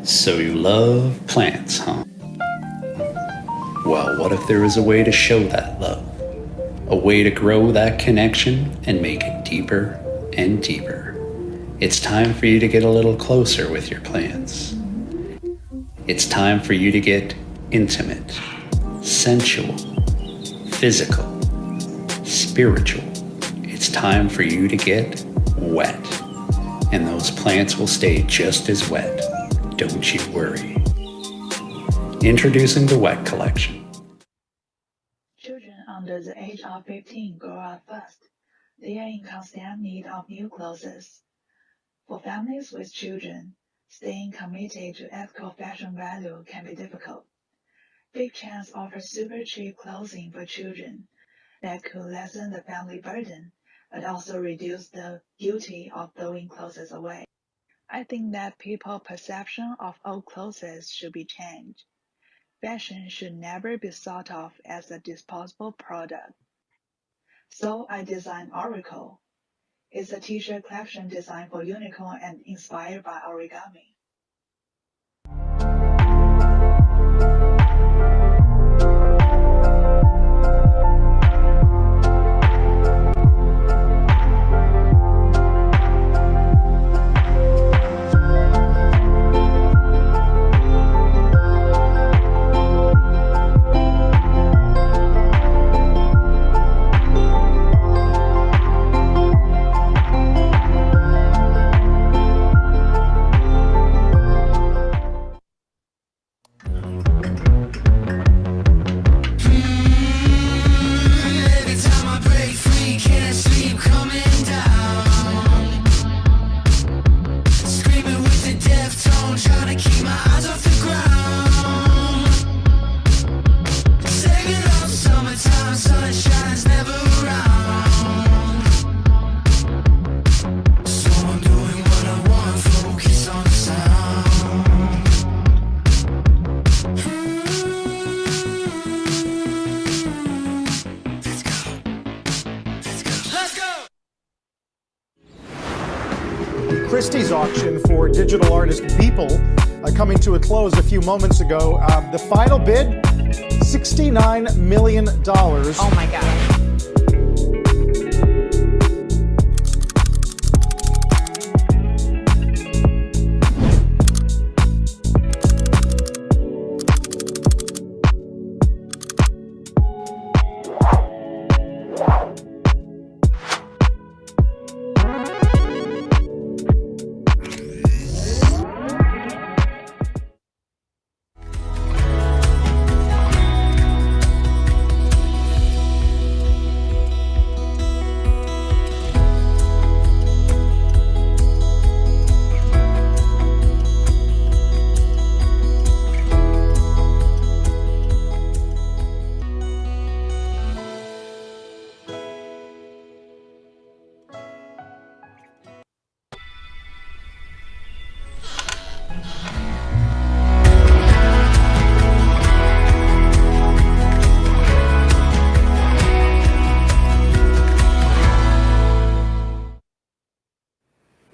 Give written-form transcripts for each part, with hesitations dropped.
So you love plants, huh? Well, what if there is a way to show that love? A way to grow that connection and make it deeper and deeper. It's time for you to get a little closer with your plants. It's time for you to get intimate, sensual, physical, spiritual. It's time for you to get wet. And those plants will stay just as wet. Don't you worry. Introducing the Wet Collection. Children under the age of 15 grow up fast. They are in constant need of new clothes. For families with children, staying committed to ethical fashion value can be difficult. Big Chance offers super cheap clothing for children that could lessen the family burden, but also reduce the guilty of throwing clothes away. I think that people's perception of old clothes should be changed. Fashion should never be thought of as a disposable product. So I designed Oracle. It's a t-shirt collection designed for unicorn and inspired by origami. Christie's auction for digital artist Beeple coming to a close a few moments ago. The final bid, $69 million. Oh my God.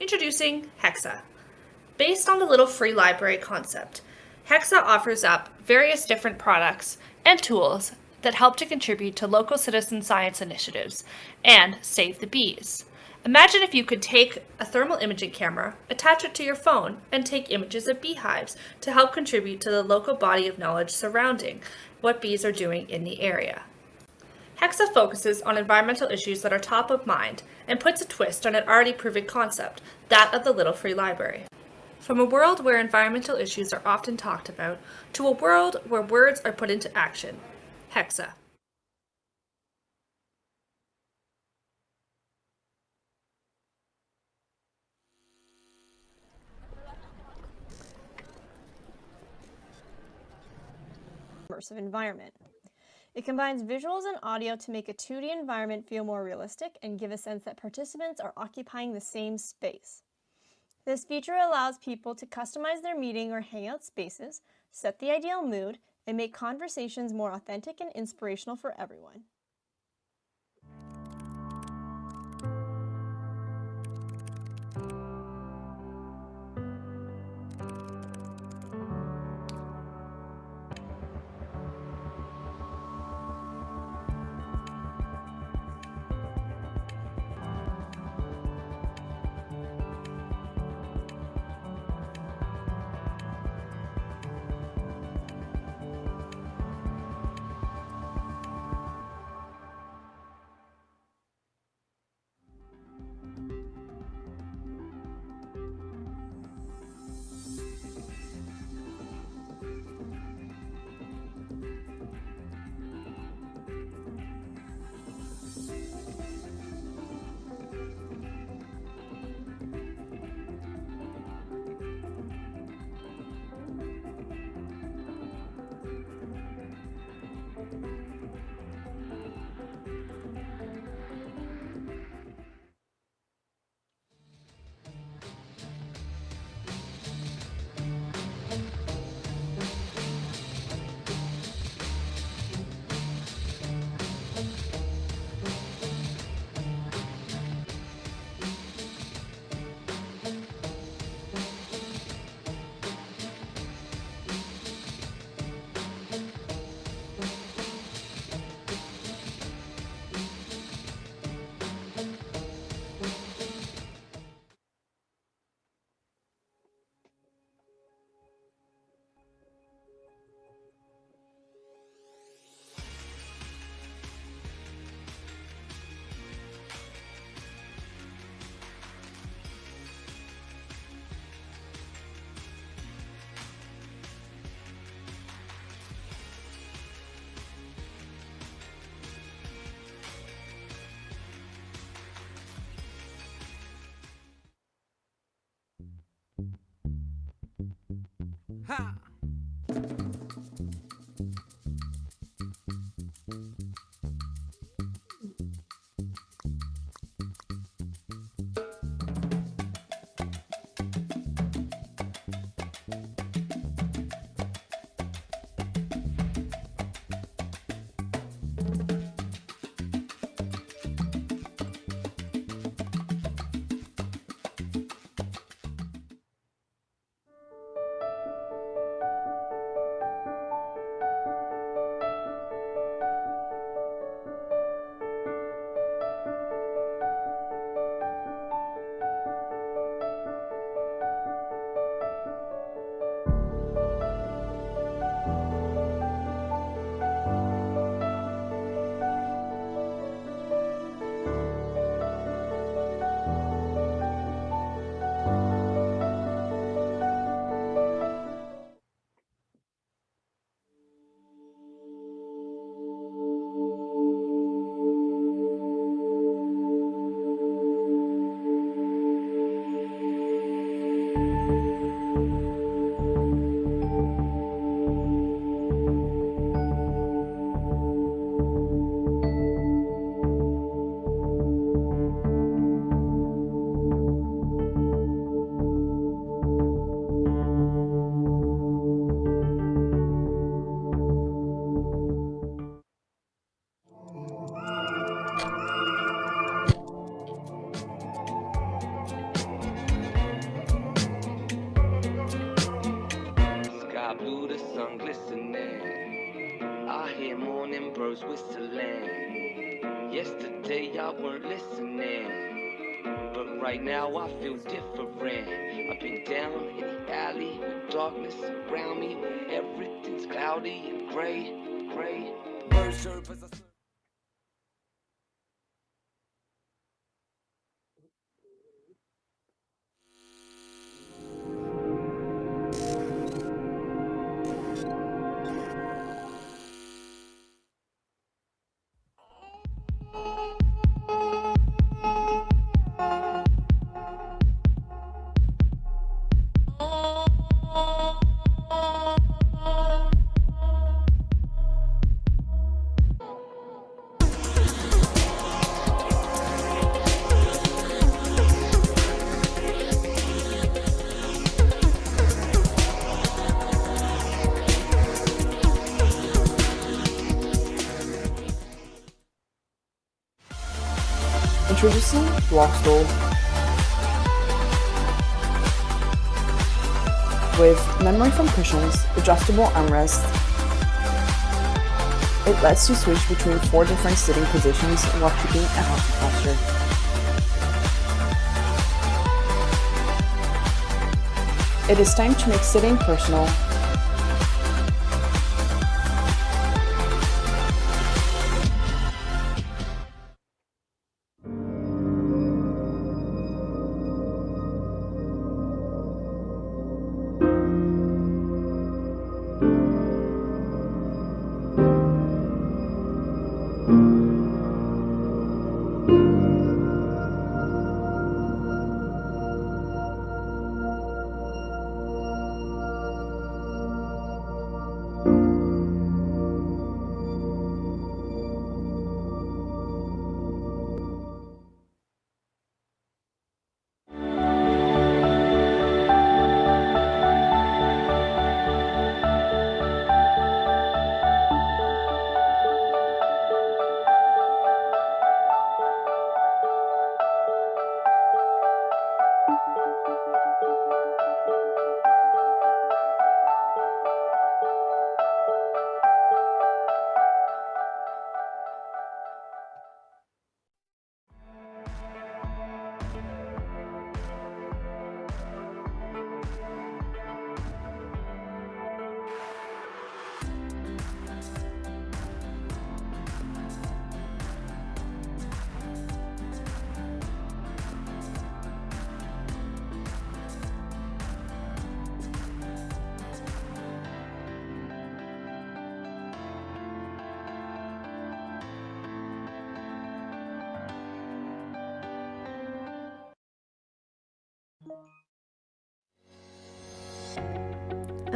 Introducing Hexa. Based on the Little Free Library concept, Hexa offers up various different products and tools that help to contribute to local citizen science initiatives and save the bees. Imagine if you could take a thermal imaging camera, attach it to your phone, and take images of beehives to help contribute to the local body of knowledge surrounding what bees are doing in the area. Hexa focuses on environmental issues that are top of mind and puts a twist on an already proven concept, that of the Little Free Library. From a world where environmental issues are often talked about to a world where words are put into action. Hexa. Immersive environment. It combines visuals and audio to make a 2D environment feel more realistic and give a sense that participants are occupying the same space. This feature allows people to customize their meeting or hangout spaces, set the ideal mood, and make conversations more authentic and inspirational for everyone. Sky blue, the sun glistening. I hear morning birds whistling. Yesterday I weren't listening, but right now I feel different. I've been down in the alley with darkness around me, where everything's cloudy and gray. Birds chirp as I slip. Introducing Blockstool with memory foam cushions, adjustable armrests. It lets you switch between 4 different sitting positions while keeping a healthy posture. It is time to make sitting personal.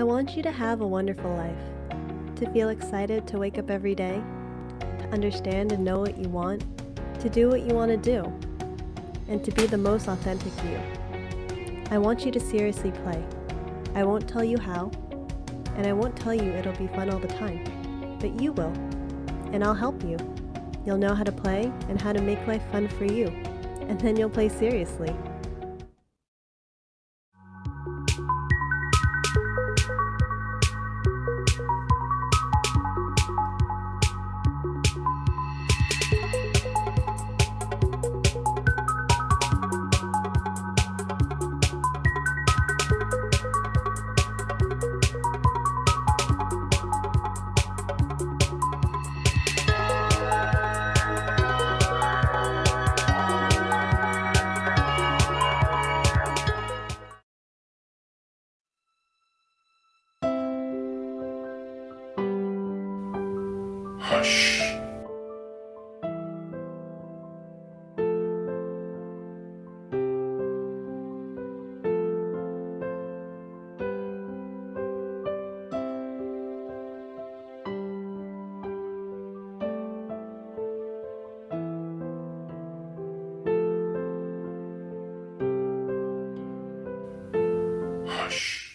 I want you to have a wonderful life, to feel excited to wake up every day, to understand and know what you want, to do what you want to do, and to be the most authentic you. I want you to seriously play. I won't tell you how, and I won't tell you it'll be fun all the time, but you will, and I'll help you. You'll know how to play and how to make life fun for you, and then you'll play seriously. Hush. Hush.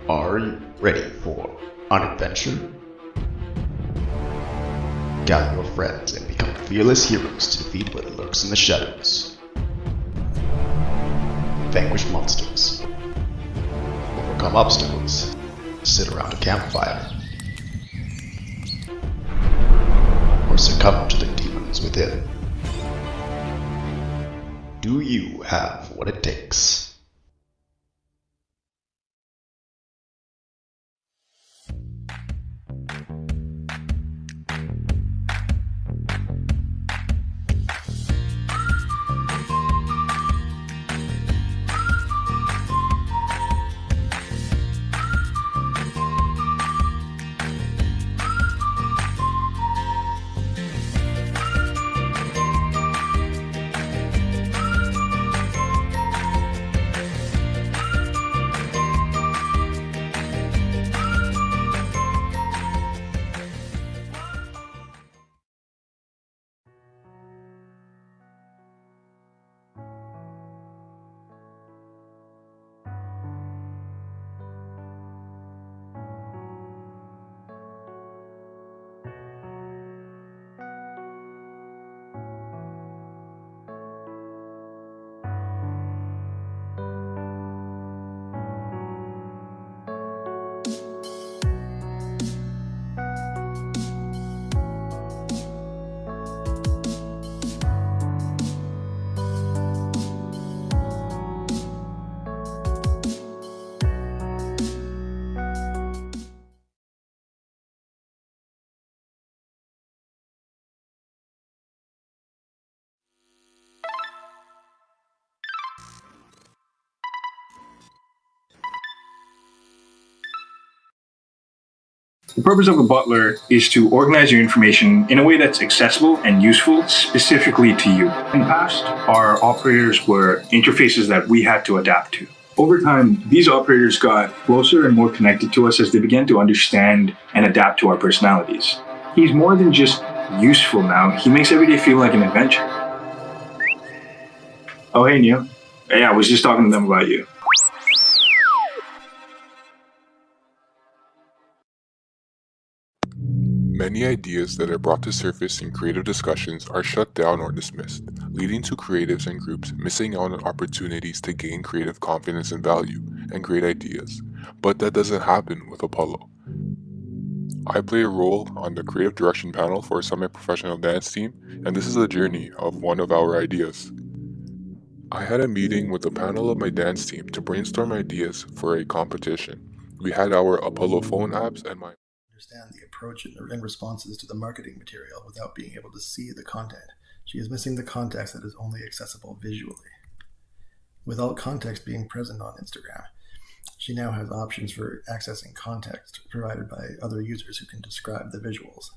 Are you ready for an adventure? Gather your friends and become fearless heroes to defeat what lurks in the shadows. Vanquish monsters. Overcome obstacles. Sit around a campfire. Or succumb to the demons within. Do you have what it takes? The purpose of a butler is to organize your information in a way that's accessible and useful specifically to you. In the past, our operators were interfaces that we had to adapt to. Over time, these operators got closer and more connected to us as they began to understand and adapt to our personalities. He's more than just useful now, he makes every day feel like an adventure. Oh, hey, Neil. Yeah, I was just talking to them about you. Many ideas that are brought to surface in creative discussions are shut down or dismissed, leading to creatives and groups missing out on opportunities to gain creative confidence and value and great ideas. But that doesn't happen with Apollo. I play a role on the creative direction panel for a semi-professional dance team, and this is the journey of one of our ideas. I had a meeting with the panel of my dance team to brainstorm ideas for a competition. We had our Apollo phone apps and my understand the approach and responses to the marketing material without being able to see the content. She is missing the context that is only accessible visually. With alt context being present on Instagram, she now has options for accessing context provided by other users who can describe the visuals.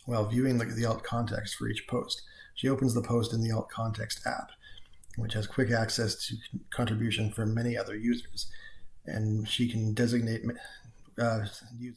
While viewing the alt context for each post, she opens the post in the alt context app, which has quick access to contribution from many other users, and she can designate users.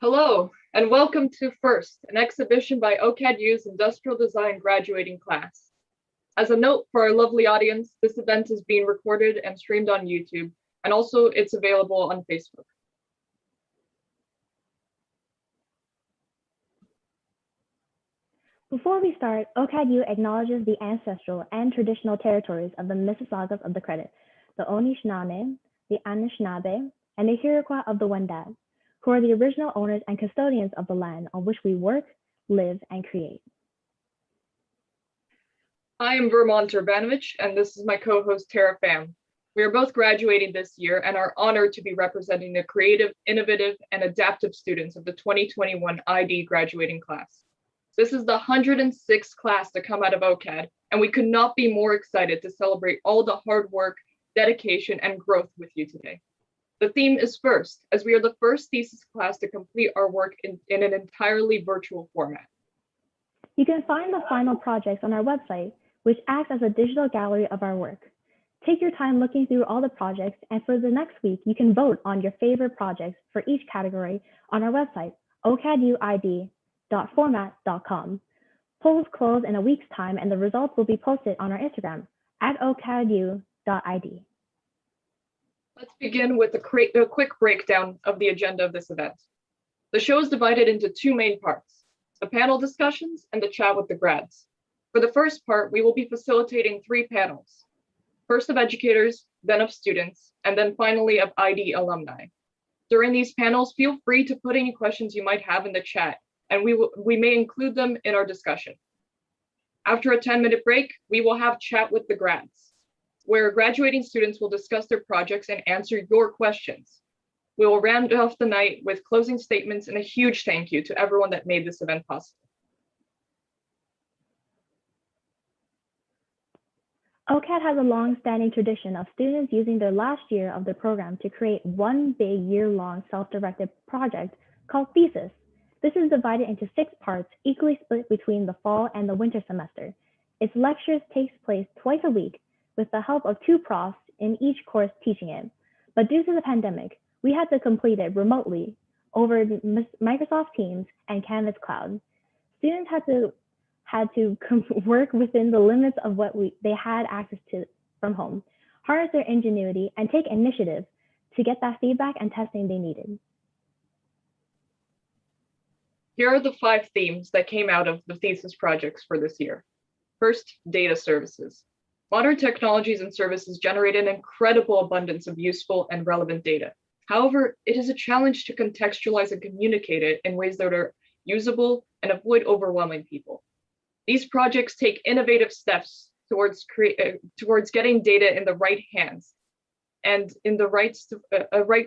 Hello, and welcome to First, an exhibition by OCADU's Industrial Design graduating class. As a note for our lovely audience, this event is being recorded and streamed on YouTube, and also it's available on Facebook. Before we start, OCADU acknowledges the ancestral and traditional territories of the Mississaugas of the Credit, the Anishinaabe, the Anishinaabe, and the Iroquois of the Wendat, who are the original owners and custodians of the land on which we work, live, and create. I am Vermont Urbanovich, and this is my co-host Tara Pham. We are both graduating this year and are honored to be representing the creative, innovative, and adaptive students of the 2021 ID graduating class. This is the 106th class to come out of OCAD, and we could not be more excited to celebrate all the hard work, dedication, and growth with you today. The theme is First, as we are the first thesis class to complete our work in an entirely virtual format. You can find the final projects on our website, which acts as a digital gallery of our work. Take your time looking through all the projects, and for the next week, you can vote on your favorite projects for each category on our website, ocaduid.format.com. Polls close in a week's time, and the results will be posted on our Instagram @ocadu.id. Let's begin with a quick breakdown of the agenda of this event. The show is divided into two main parts, the panel discussions and the chat with the grads. For the first part, we will be facilitating 3 panels, first of educators, then of students, and then finally of ID alumni. During these panels, feel free to put any questions you might have in the chat, and we may include them in our discussion. After a 10-minute break, we will have chat with the grads, where graduating students will discuss their projects and answer your questions. We will round off the night with closing statements and a huge thank you to everyone that made this event possible. OCAD has a long-standing tradition of students using their last year of the program to create one big year-long self-directed project called thesis. This is divided into 6 parts, equally split between the fall and the winter semester. Its lectures takes place twice a week with the help of 2 profs in each course teaching it. But due to the pandemic, we had to complete it remotely over Microsoft Teams and Canvas Cloud. Students had to work within the limits of what they had access to from home, harness their ingenuity, and take initiative to get that feedback and testing they needed. Here are the 5 themes that came out of the thesis projects for this year. First, data services. Modern technologies and services generate an incredible abundance of useful and relevant data. However, it is a challenge to contextualize and communicate it in ways that are usable and avoid overwhelming people. These projects take innovative steps towards getting data in the right hands and in the right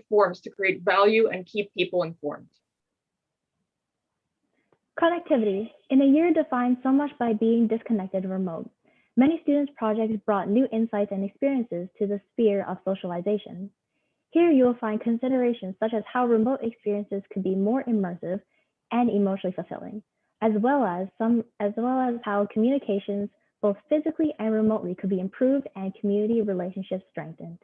forms to create value and keep people informed. Connectivity. In a year defined so much by being disconnected and remote, many students' projects brought new insights and experiences to the sphere of socialization. Here you will find considerations such as how remote experiences could be more immersive and emotionally fulfilling, as well as how communications, both physically and remotely, could be improved and community relationships strengthened.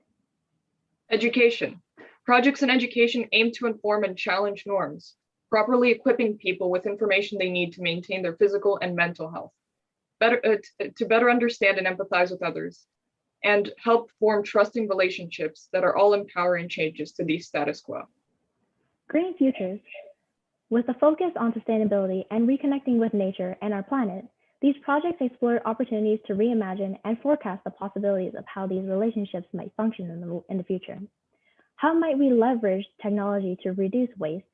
Education. Projects in education aim to inform and challenge norms, properly equipping people with information they need to maintain their physical and mental health, to better understand and empathize with others, and help form trusting relationships that are all empowering changes to the status quo. Green futures. With a focus on sustainability and reconnecting with nature and our planet, these projects explore opportunities to reimagine and forecast the possibilities of how these relationships might function in the future. How might we leverage technology to reduce waste,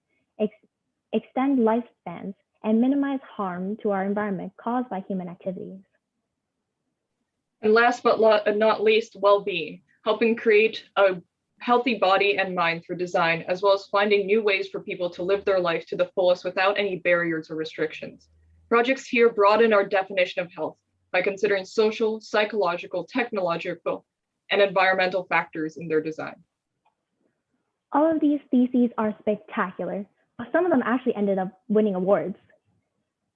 extend lifespans, and minimize harm to our environment caused by human activities? And last but not least, well-being, helping create a healthy body and mind through design, as well as finding new ways for people to live their life to the fullest without any barriers or restrictions. Projects here broaden our definition of health by considering social, psychological, technological, and environmental factors in their design. All of these theses are spectacular, but some of them actually ended up winning awards.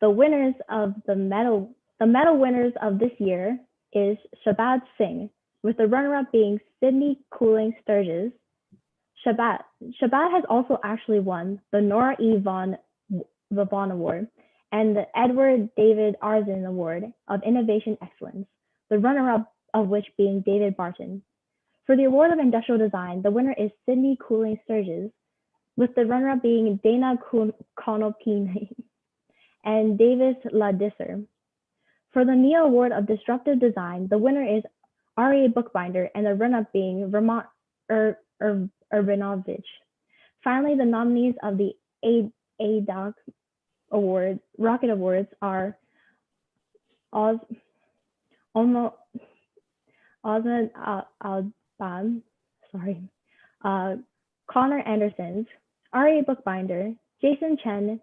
The winners of the medal winners of this year is Shabad Singh, with the runner-up being Sydney Cooling Sturgis. Shabad has also actually won the Nora E. Vaughan Award and the Edward David Arzin Award of Innovation Excellence, the runner-up of which being David Barton. For the Award of Industrial Design, the winner is Sydney Cooling Sturgis, with the runner-up being Dana Konopine and Davis Ladisser. For the NEO Award of Disruptive Design, the winner is RA Bookbinder and the runner-up being Vermont Urbanovich. Finally, the nominees of the ADOC Award, Rocket Awards are Osman Alban, Connor Andersons, RA Bookbinder, Jason Chen,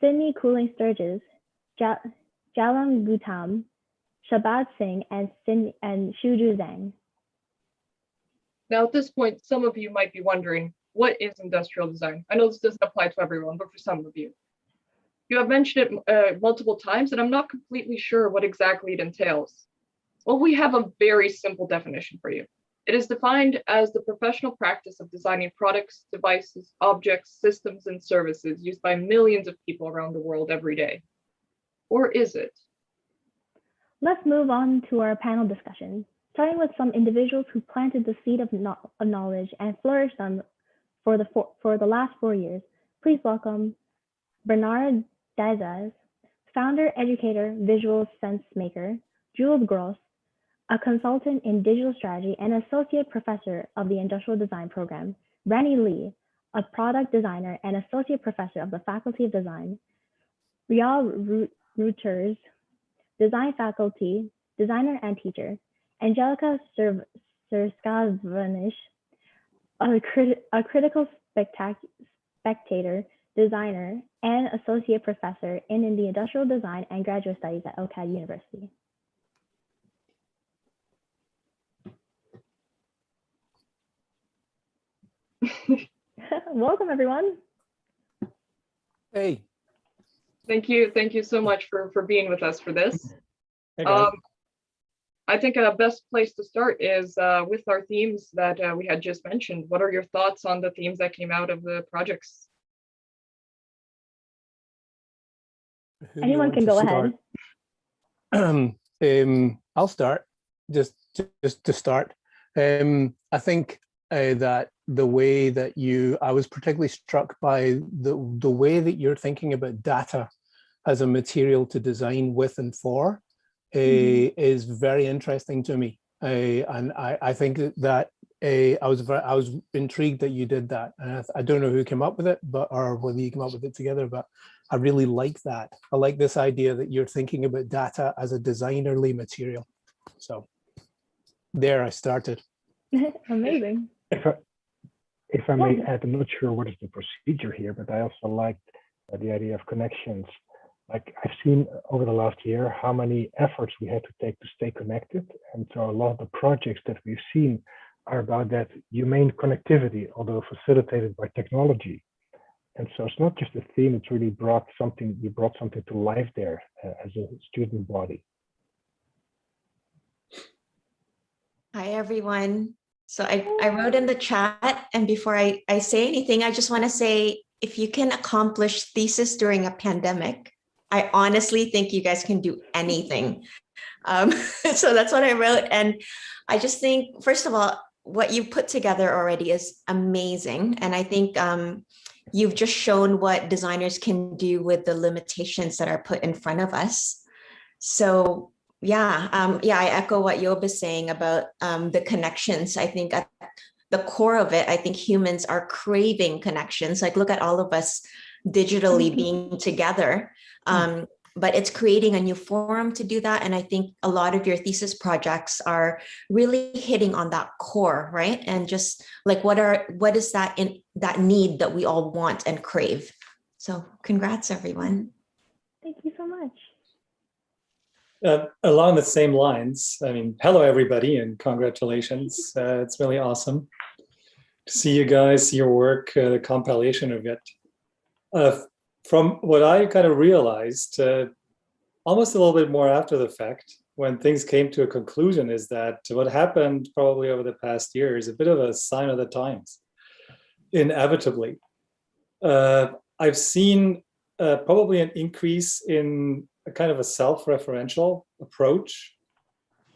Sydney Cooling Sturgis, Jalam Gutam, Shabad Singh, and Shuju Zhang. Now, at this point, some of you might be wondering, what is industrial design? I know this doesn't apply to everyone, but for some of you. You have mentioned it multiple times, and I'm not completely sure what exactly it entails. Well, we have a very simple definition for you. It is defined as the professional practice of designing products, devices, objects, systems, and services used by millions of people around the world every day. Or is it? Let's move on to our panel discussion, starting with some individuals who planted the seed of knowledge and flourished them for the last 4 years. Please welcome Bernard Dazaz, founder, educator, visual sense maker, Jules Gross, a consultant in digital strategy and associate professor of the industrial design program, Randy Lee, a product designer and associate professor of the Faculty of Design, Rial Reuters, design faculty, designer and teacher, Angelica Surskavanish, a critical spectator, designer, and associate professor in the industrial design and graduate studies at OCADU University. Welcome, everyone. Hey. Thank you so much for being with us for this. Hey, guys. I think a best place to start is with our themes that we had just mentioned. What are your thoughts on the themes that came out of the projects? Anyone can go ahead. I'll start, just to start. I think that the way that I was particularly struck by the way that you're thinking about data as a material to design with and for is very interesting to me. And I think that I was intrigued that you did that. And I don't know who came up with it, or whether you came up with it together, but I really like that. I like this idea that you're thinking about data as a designerly material. So there I started. Amazing. If I may add, I'm not sure what is the procedure here, but I also liked the idea of connections. Like I've seen over the last year how many efforts we had to take to stay connected. And so a lot of the projects that we've seen are about that humane connectivity, although facilitated by technology. And so it's not just a theme, it's really you brought something to life there as a student body. Hi, everyone. So I wrote in the chat, and before I say anything, I just want to say, if you can accomplish thesis during a pandemic, I honestly think you guys can do anything. So that's what I wrote. And I just think, first of all, what you put together already is amazing. And I think you've just shown what designers can do with the limitations that are put in front of us. So yeah, I echo what Job is saying about the connections. I think at the core of it, I think humans are craving connections. Like, look at all of us digitally being together. But it's creating a new forum to do that. And I think a lot of your thesis projects are really hitting on that core, right? And just like, what is that need that we all want and crave? So congrats, everyone. Thank you so much. Along the same lines, I mean, hello, everybody, and congratulations. It's really awesome to see you guys, see your work, the compilation of it. From what I kind of realized, almost a little bit more after the fact, when things came to a conclusion, is that what happened probably over the past year is a bit of a sign of the times, inevitably. I've seen probably an increase in a kind of a self-referential approach.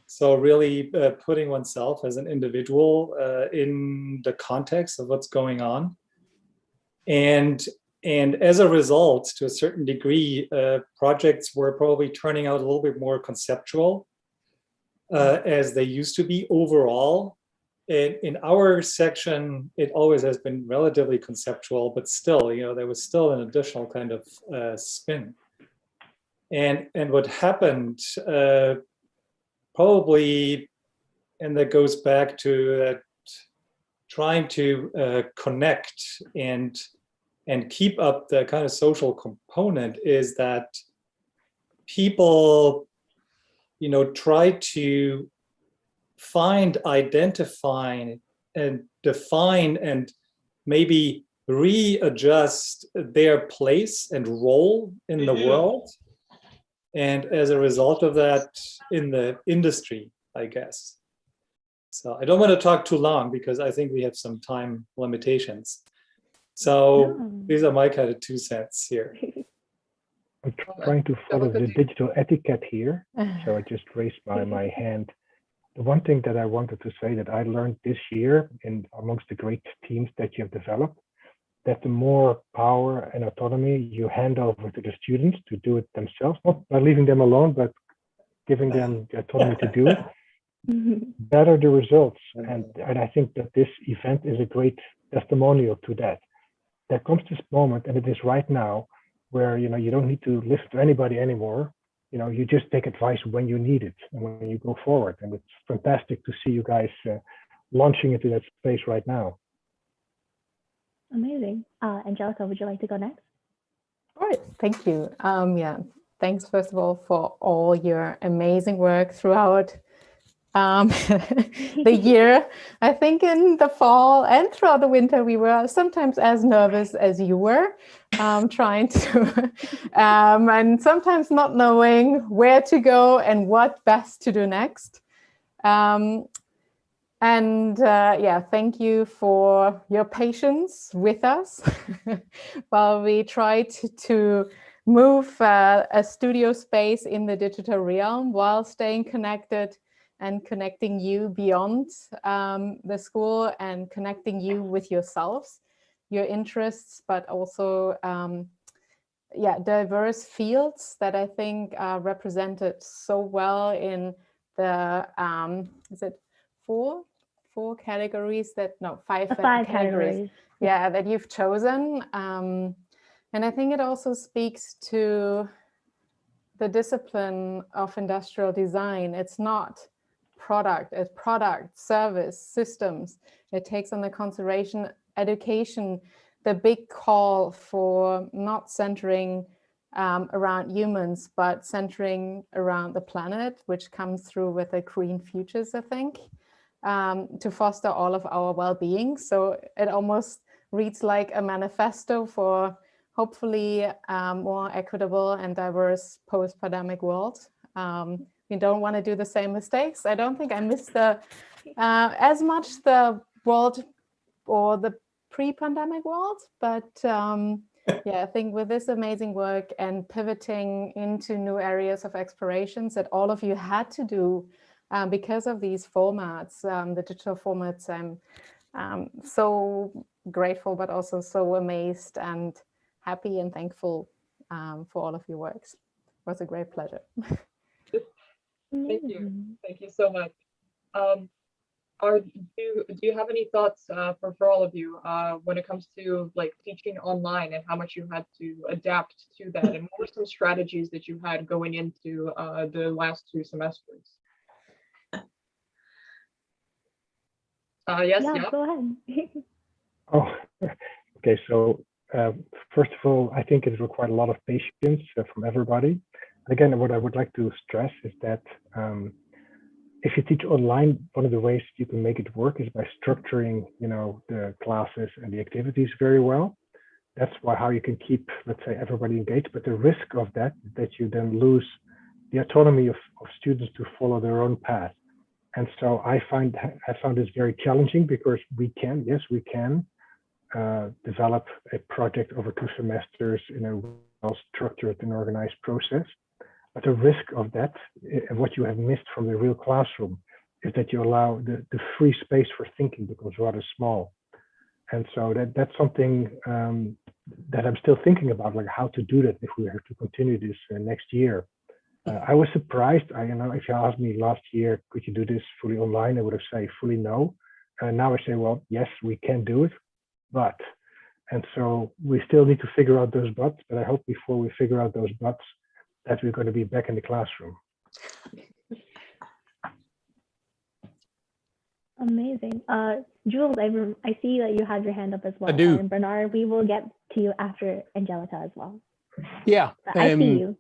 So really putting oneself as an individual in the context of what's going on. And as a result, to a certain degree, projects were probably turning out a little bit more conceptual as they used to be overall. In our section, it always has been relatively conceptual, but still, there was still an additional kind of spin. And what happened probably, and that goes back to that trying to connect and keep up the kind of social component, is that people, try to find, identify, and define, and maybe readjust their place and role in the world. And as a result of that, in the industry, I guess. So I don't want to talk too long because I think we have some time limitations. So these are my kind of 2 cents here. I'm trying to follow the digital etiquette here. So I just raised my hand. The one thing that I wanted to say that I learned this year amongst the great teams that you have developed, that the more power and autonomy you hand over to the students to do it themselves, not by leaving them alone, but giving them the autonomy to do it, better the results. And I think that this event is a great testimonial to that. There comes this moment, and it is right now, where you don't need to listen to anybody anymore. You just take advice when you need it and when you go forward. And it's fantastic to see you guys launching into that space right now. Amazing. Angelica, would you like to go next? All right, thank you. Thanks first of all for all your amazing work throughout the year. I think in the fall and throughout the winter, we were sometimes as nervous as you were, trying to, and sometimes not knowing where to go and what best to do next. Thank you for your patience with us while we tried to move a studio space in the digital realm while staying connected and connecting you beyond the school and connecting you with yourselves, your interests, but also diverse fields that I think are represented so well in the is it four categories five categories. Yeah, that you've chosen. And I think it also speaks to the discipline of industrial design. It's not product, it's product, service, systems. It takes on the consideration, education, the big call for not centering around humans, but centering around the planet, which comes through with the green futures, I think, to foster all of our well-being. So it almost reads like a manifesto for hopefully more equitable and diverse post-pandemic world. We don't want to do the same mistakes. I don't think I missed as much the world or the pre-pandemic world, but I think with this amazing work and pivoting into new areas of explorations that all of you had to do because of these formats, the digital formats, I'm so grateful, but also so amazed and happy and thankful for all of your works. It was a great pleasure. Thank you so much. Do you have any thoughts for all of you when it comes to like teaching online and how much you had to adapt to that, and what were some strategies that you had going into the last 2 semesters? Yes, yeah. Go ahead. Okay. So first of all, I think it required a lot of patience from everybody. Again, what I would like to stress is that if you teach online, one of the ways you can make it work is by structuring, the classes and the activities very well. That's how you can keep, let's say, everybody engaged. But the risk of that is that you then lose the autonomy of students to follow their own path. And so I found this very challenging, because we can develop a project over 2 semesters in a well-structured and organized process. But the risk of that, and what you have missed from the real classroom, is that you allow the free space for thinking becomes rather small. And so that's something that I'm still thinking about, like how to do that if we have to continue this next year. I was surprised. If you asked me last year, could you do this fully online? I would have said fully no. Now I say, well, yes, we can do it, but. And so we still need to figure out those buts. But I hope before we figure out those buts, that we're going to be back in the classroom. Amazing. Jules, I see that you have your hand up as well. I do. And Bernard, we will get to you after Angelica as well. Yeah. I see you.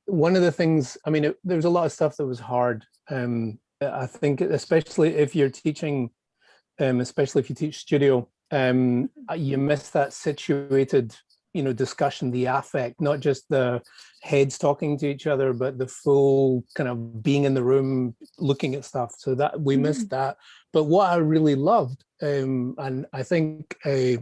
One of the things, there was a lot of stuff that was hard. I think, especially if you're teaching, especially if you teach studio, you miss that situated, discussion, the affect, not just the heads talking to each other, but the full kind of being in the room, looking at stuff. So that we missed that. But what I really loved, and I think I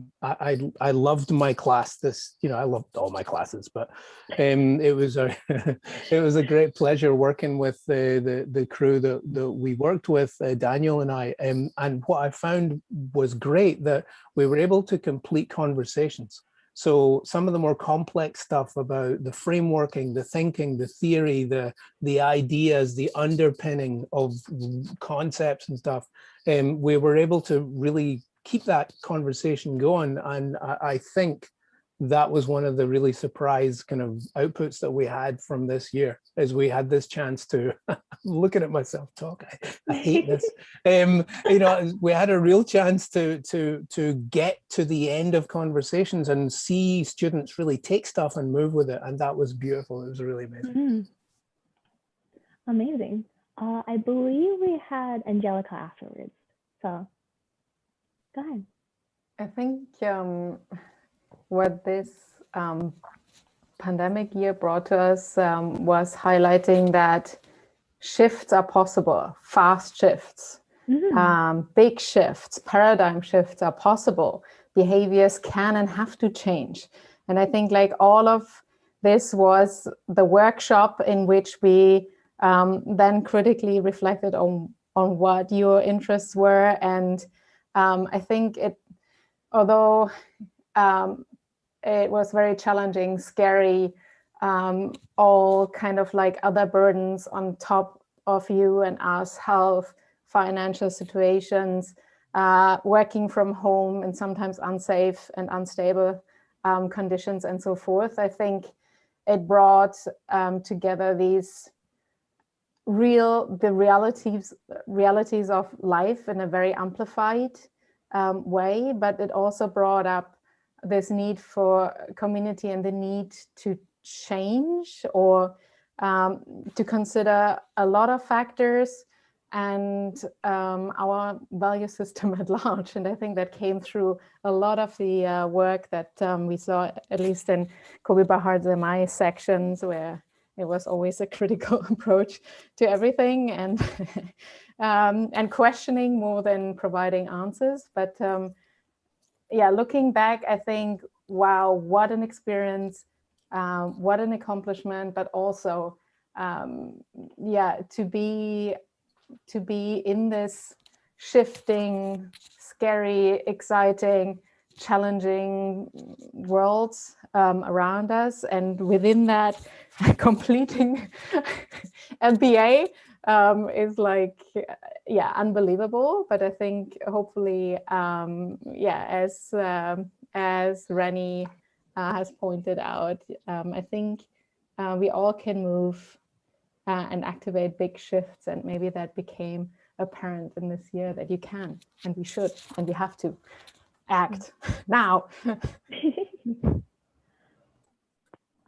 loved my class. I loved all my classes, but it was a great pleasure working with the crew that we worked with, Daniel and I. And what I found was great, that we were able to complete conversations. So some of the more complex stuff about the frameworking, the thinking, the theory, the ideas, the underpinning of concepts and stuff, we were able to really keep that conversation going. And I think that was one of the really surprise kind of outputs that we had from this year, as we had this chance to looking at myself talk. I hate this. We had a real chance to get to the end of conversations and see students really take stuff and move with it, and that was beautiful. It was really amazing. Amazing. I believe we had Angelica afterwards. So go ahead. I think what this pandemic year brought to us was highlighting that shifts are possible, fast shifts, big shifts, paradigm shifts are possible. Behaviors can and have to change. And I think like all of this was the workshop in which we then critically reflected on what your interests were. And I think although it was very challenging, scary, all kind of like other burdens on top of you and us, health, financial situations, working from home and sometimes unsafe and unstable conditions and so forth. I think it brought together these realities of life in a very amplified way, but it also brought up this need for community and the need to change or to consider a lot of factors and our value system at large. And I think that came through a lot of the work that we saw, at least in Kobe Bahar's and my sections, where it was always a critical approach to everything and and questioning more than providing answers. But yeah, looking back, I think, wow, what an experience, what an accomplishment, but also, yeah, to be in this shifting, scary, exciting, challenging worlds around us, and within that, completing MBA is like, yeah, unbelievable. But I think hopefully, yeah, as Rennie has pointed out, I think we all can move and activate big shifts, and maybe that became apparent in this year that you can, and we should, and we have to act now.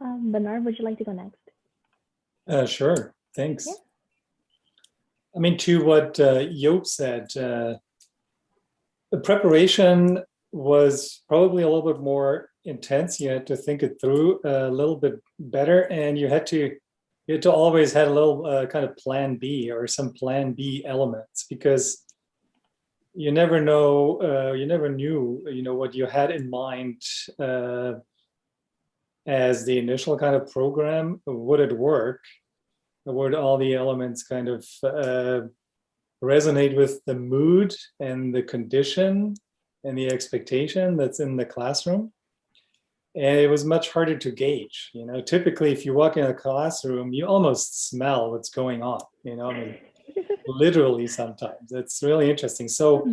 Bernard, would you like to go next? Sure, thanks. Yeah. I mean, to what Joop said, the preparation was probably a little bit more intense. You had to think it through a little bit better, and you had to always had a little kind of plan B or some plan B elements, because you never know, you never knew, what you had in mind as the initial kind of program. Would it work? Would all the elements kind of resonate with the mood and the condition and the expectation that's in the classroom? And it was much harder to gauge. Typically, if you walk in a classroom, you almost smell what's going on. I mean, literally sometimes. It's really interesting. So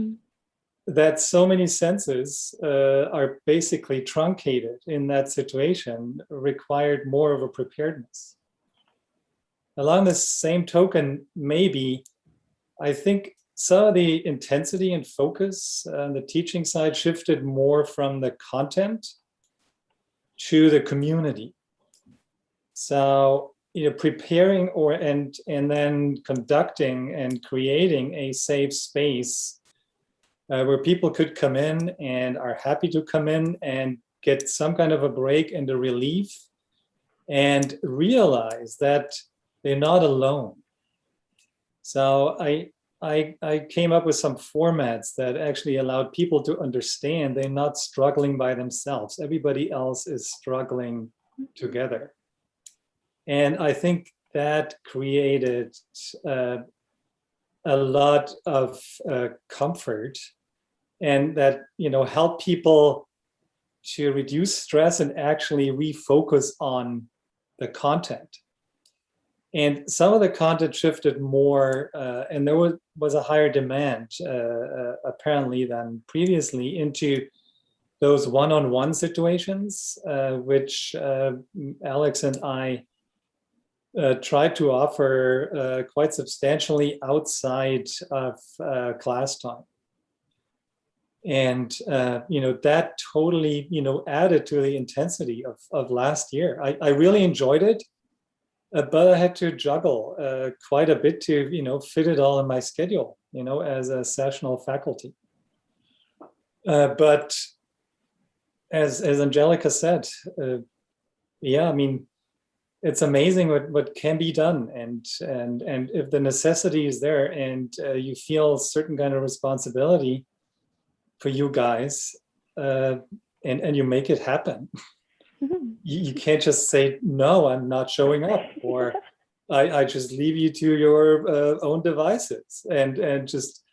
that so many senses are basically truncated in that situation required more of a preparedness. Along the same token, maybe, I think some of the intensity and focus on the teaching side shifted more from the content to the community. So, preparing and then conducting and creating a safe space where people could come in and are happy to come in and get some kind of a break and a relief and realize that they're not alone. So I came up with some formats that actually allowed people to understand they're not struggling by themselves. Everybody else is struggling together. And I think that created a lot of comfort, and that, helped people to reduce stress and actually refocus on the content. And some of the content shifted more, and there was a higher demand, apparently, than previously, into those one-on-one situations, which Alex and I tried to offer quite substantially outside of class time. And, that totally, added to the intensity of last year. I really enjoyed it. But I had to juggle quite a bit to, fit it all in my schedule, as a sessional faculty. But as Angelica said, yeah, I mean, it's amazing what can be done, and if the necessity is there, and you feel certain kind of responsibility for you guys, and you make it happen. you can't just say, no, I'm not showing up, or I just leave you to your own devices and just,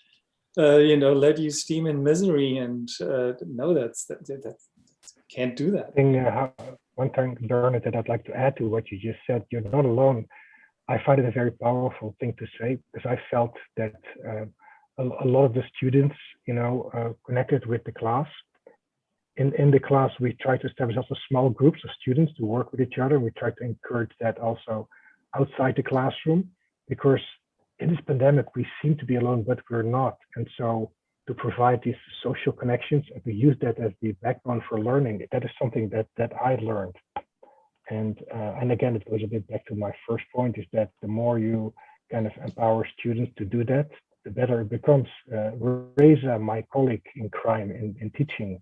let you steam in misery. And no, that can't do that. One thing, Bernard, that I'd like to add to what you just said, you're not alone. I find it a very powerful thing to say, because I felt that a lot of the students, connected with the class. In the class, we try to establish also small groups of students to work with each other. We try to encourage that also outside the classroom, because in this pandemic, we seem to be alone, but we're not. And so to provide these social connections, and to use that as the backbone for learning, that is something that I learned. And again, it goes a bit back to my first point, is that the more you kind of empower students to do that, the better it becomes. Reza, my colleague in crime in teaching,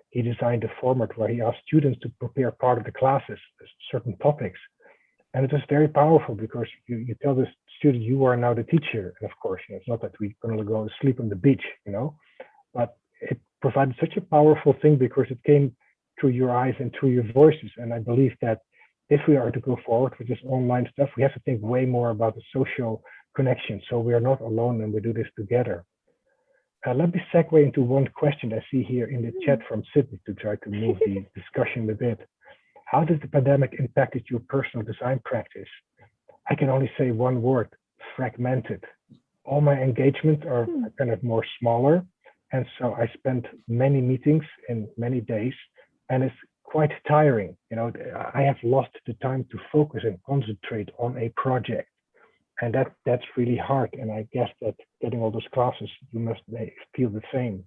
he designed a format where he asked students to prepare part of the classes, certain topics. And it was very powerful, because you tell the student, you are now the teacher. And of course, it's not that we're going to go sleep on the beach, but it provided such a powerful thing, because it came through your eyes and through your voices. And I believe that if we are to go forward with this online stuff, we have to think way more about the social connection. So we are not alone and we do this together. Let me segue into one question I see here in the chat from Sydney to try to move the discussion a bit. How did the pandemic impacted your personal design practice? I can only say one word: fragmented. All my engagements are kind of more smaller. And so I spent many meetings in many days, and it's quite tiring. I have lost the time to focus and concentrate on a project. And that's really hard. And I guess that getting all those classes, you must feel the same.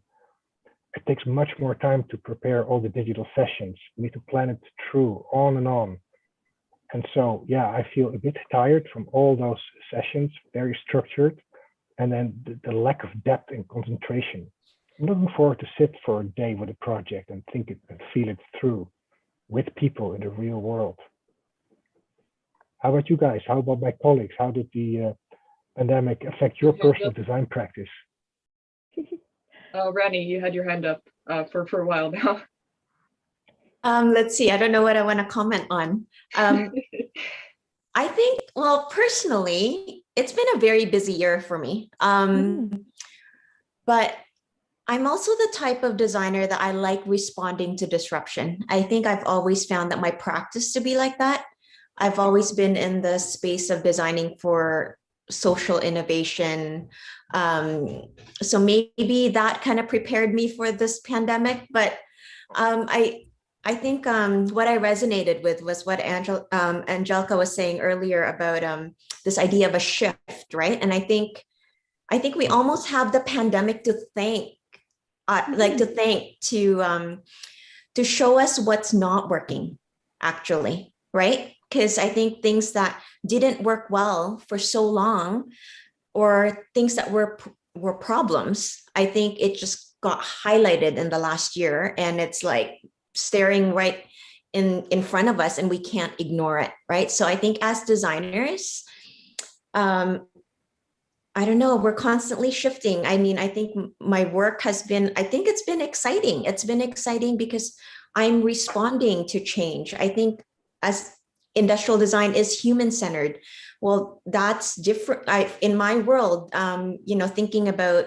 It takes much more time to prepare all the digital sessions. You need to plan it through, on and on. And so, yeah, I feel a bit tired from all those sessions, very structured, and then the lack of depth and concentration. I'm looking forward to sit for a day with a project and think it and feel it through with people in the real world. How about you guys? How about my colleagues? How did the pandemic affect your personal design practice? Rani, you had your hand up for a while now. Let's see. I don't know what I want to comment on. I think, well, personally, it's been a very busy year for me. But I'm also the type of designer that I like responding to disruption. I think I've always found that my practice to be like that. I've always been in the space of designing for social innovation. So maybe that kind of prepared me for this pandemic. But I think what I resonated with was what Angelica was saying earlier about this idea of a shift, right? And I think we almost have the pandemic to thank, to show us what's not working, actually, right? Because I think things that didn't work well for so long, or things that were problems, I think it just got highlighted in the last year, and it's like staring right in front of us, and we can't ignore it, right? So I think as designers, I don't know, we're constantly shifting. I mean, I think my work has been, I think it's been exciting. It's been exciting because I'm responding to change. I think as industrial design is human-centered. Well, that's different. In my world, thinking about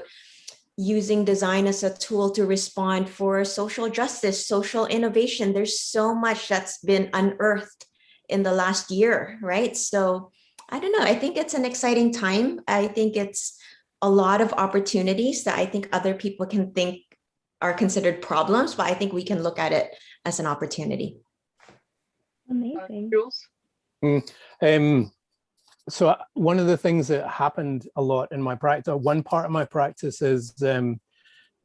using design as a tool to respond for social justice, social innovation, there's so much that's been unearthed in the last year, right? So I don't know, I think it's an exciting time. I think it's a lot of opportunities that I think other people can think are considered problems, but I think we can look at it as an opportunity. Amazing. So one of the things that happened a lot in my practice, one part of my practice is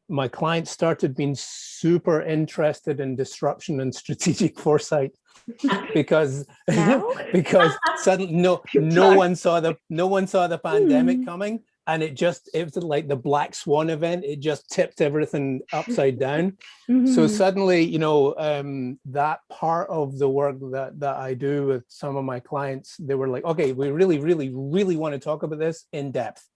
my clients started being super interested in disruption and strategic foresight because suddenly no one saw the pandemic coming, and it was like the black swan event. It just tipped everything upside down. So suddenly, that part of the work that I do with some of my clients, they were like, okay, we really, really, really want to talk about this in depth,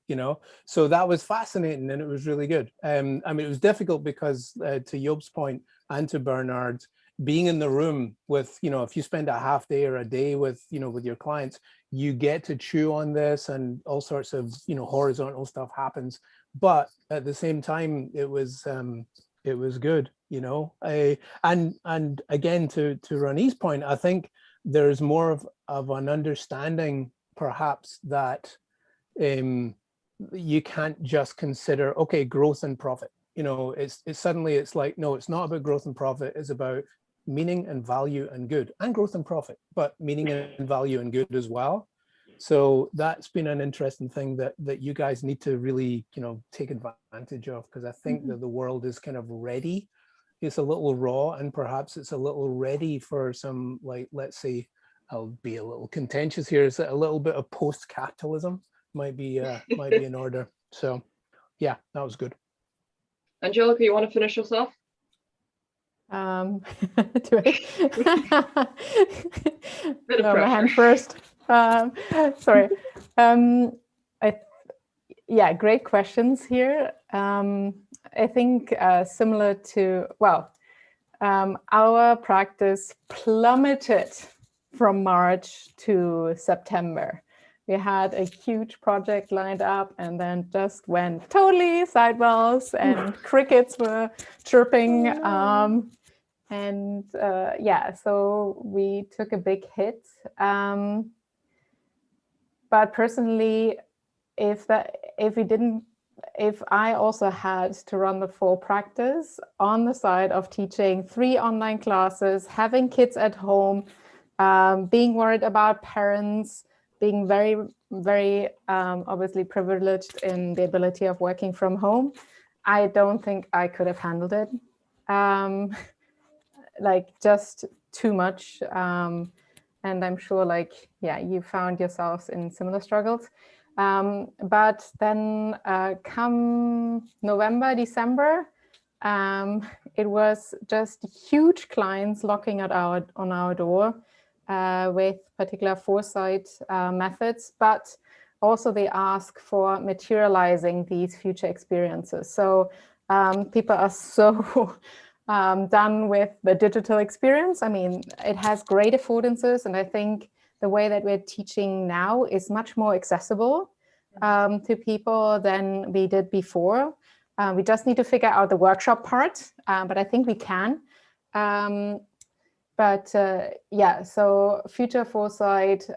So that was fascinating, and it was really good. I mean, it was difficult because to Job's point and to Bernard's, being in the room with, if you spend a half day or a day with, with your clients, you get to chew on this and all sorts of, horizontal stuff happens. But at the same time, it was good, and again, to Ronnie's point, I think there's more of an understanding perhaps that you can't just consider, okay, growth and profit. It's suddenly it's like, no, it's not about growth and profit. It's about meaning and value and good, and growth and profit, but meaning and value and good as well. So that's been an interesting thing that you guys need to really, take advantage of, because I think that the world is kind of ready. It's a little raw, and perhaps it's a little ready for some, like, let's say, I'll be a little contentious here, is that a little bit of post-capitalism might be in order. So yeah, that was good. Angelica, you want to finish us off? Do I? Bit of No, my hand pressure. first. Sorry. Yeah, great questions here. I think similar to, our practice plummeted from March to September. We had a huge project lined up and then just went totally sideways, and crickets were chirping. So we took a big hit. But personally, if I also had to run the full practice on the side of teaching 3 online classes, having kids at home, being worried about parents, being very, very obviously privileged in the ability of working from home, I don't think I could have handled it. Just too much. And I'm sure you found yourselves in similar struggles. But then come November, December, it was just huge clients knocking on our door with particular foresight methods, but also they ask for materializing these future experiences. So people are so done with the digital experience. I mean, it has great affordances, and I think the way that we're teaching now is much more accessible to people than we did before. We just need to figure out the workshop part, but I think we can. So future foresight,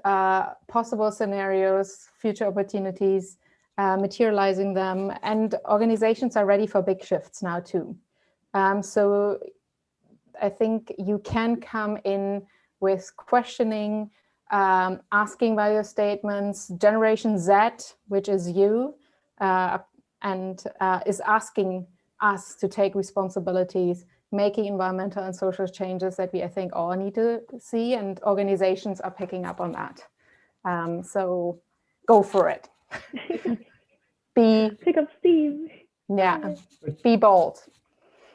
possible scenarios, future opportunities, materializing them, and organizations are ready for big shifts now too. So I think you can come in with questioning, asking value statements. Generation Z, which is you, is asking us to take responsibilities, making environmental and social changes that I think all need to see, and organizations are picking up on that. So go for it. Pick up steam. Yeah, be bold.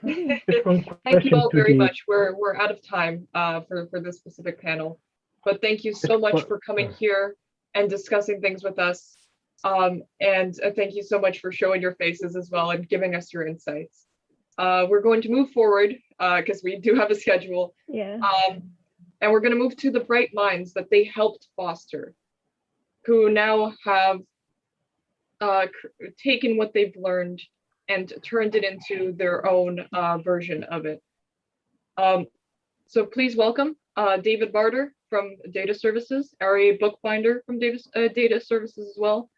Thank you all very much. We're out of time for this specific panel, but thank you so much for coming here and discussing things with us. And thank you so much for showing your faces as well and giving us your insights. We're going to move forward because we do have a schedule. Yeah. And we're going to move to the bright minds that they helped foster, who now have taken what they've learned and turned it into their own version of it. So please welcome David Barter from Data Services, Ari Bookbinder from Data Services as well,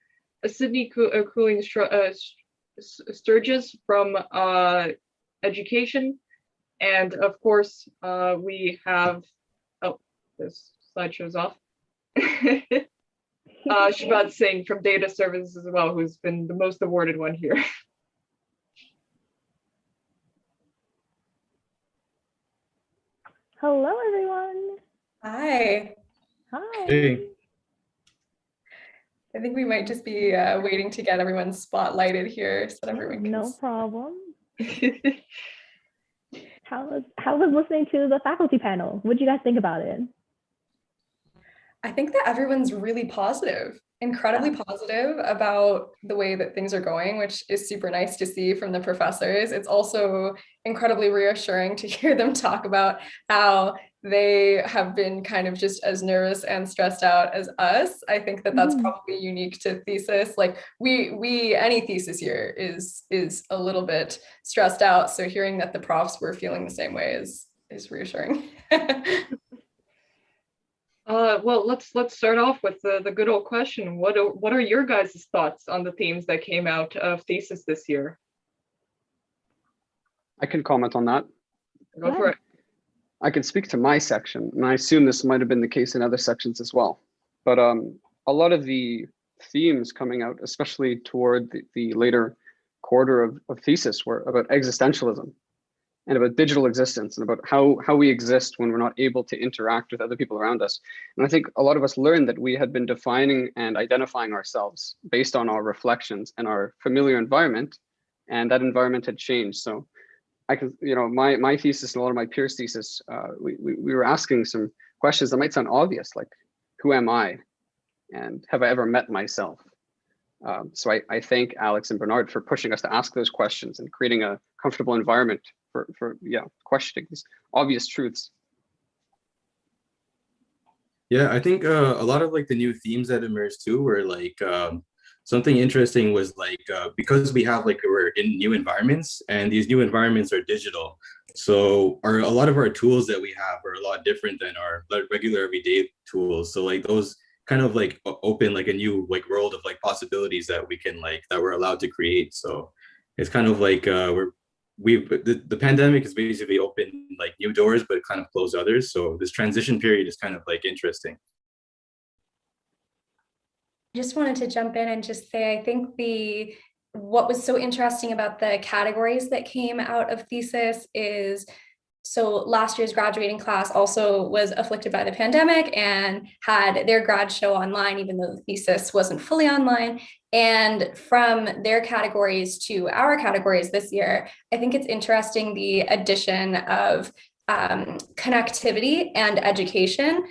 Sydney Cooling Sturgis from Education, and of course we have, this slide shows off, Shabbat Singh from Data Services as well, who's been the most awarded one here. Hello, everyone. Hi. Hi. Hey. I think we might just be waiting to get everyone spotlighted here so that everyone can. No problem. How was listening to the faculty panel? What did you guys think about it? I think that everyone's really positive, incredibly positive about the way that things are going, which is super nice to see from the professors. It's also incredibly reassuring to hear them talk about how they have been kind of just as nervous and stressed out as us. I think that that's probably unique to thesis. Like any thesis year is a little bit stressed out. So hearing that the profs were feeling the same way is reassuring. Well, let's start off with the good old question. What are your guys' thoughts on the themes that came out of thesis this year? I can comment on that. Go for it. I can speak to my section, and I assume this might have been the case in other sections as well. But a lot of the themes coming out, especially toward the later quarter of thesis, were about existentialism and about digital existence and about how we exist when we're not able to interact with other people around us. And I think a lot of us learned that we had been defining and identifying ourselves based on our reflections and our familiar environment, and that environment had changed. So I can, my thesis and a lot of my peers' thesis, we were asking some questions that might sound obvious, like, who am I? And have I ever met myself? So I thank Alex and Bernard for pushing us to ask those questions and creating a comfortable environment for questioning these obvious truths. Yeah, I think a lot of like the new themes that emerged too were like something interesting was like because we're in new environments, and these new environments are digital. So a lot of our tools that we have are a lot different than our regular everyday tools. So like those kind of like open like a new like world of like possibilities that we're allowed to create. So it's kind of like the pandemic has basically opened like new doors, but it kind of closed others. So this transition period is kind of like interesting. Just wanted to jump in and just say, I think what was so interesting about the categories that came out of thesis is, so last year's graduating class also was afflicted by the pandemic and had their grad show online, even though the thesis wasn't fully online. And from their categories to our categories this year, I think it's interesting the addition of connectivity and education.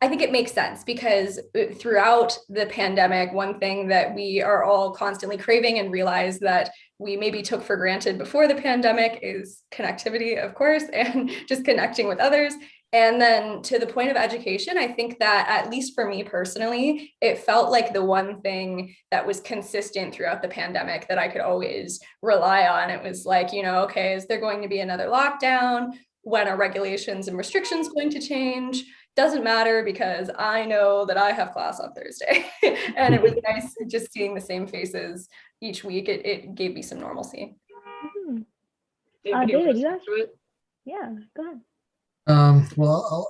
I think it makes sense because throughout the pandemic, one thing that we are all constantly craving and realize that we maybe took for granted before the pandemic is connectivity, of course, and just connecting with others. And then to the point of education, I think that at least for me personally, it felt like the one thing that was consistent throughout the pandemic that I could always rely on. It was like, okay, is there going to be another lockdown? When are regulations and restrictions going to change? Doesn't matter because I know that I have class on Thursday. And it was nice just seeing the same faces each week. It gave me some normalcy. David, you asked? Yeah, go ahead. Well,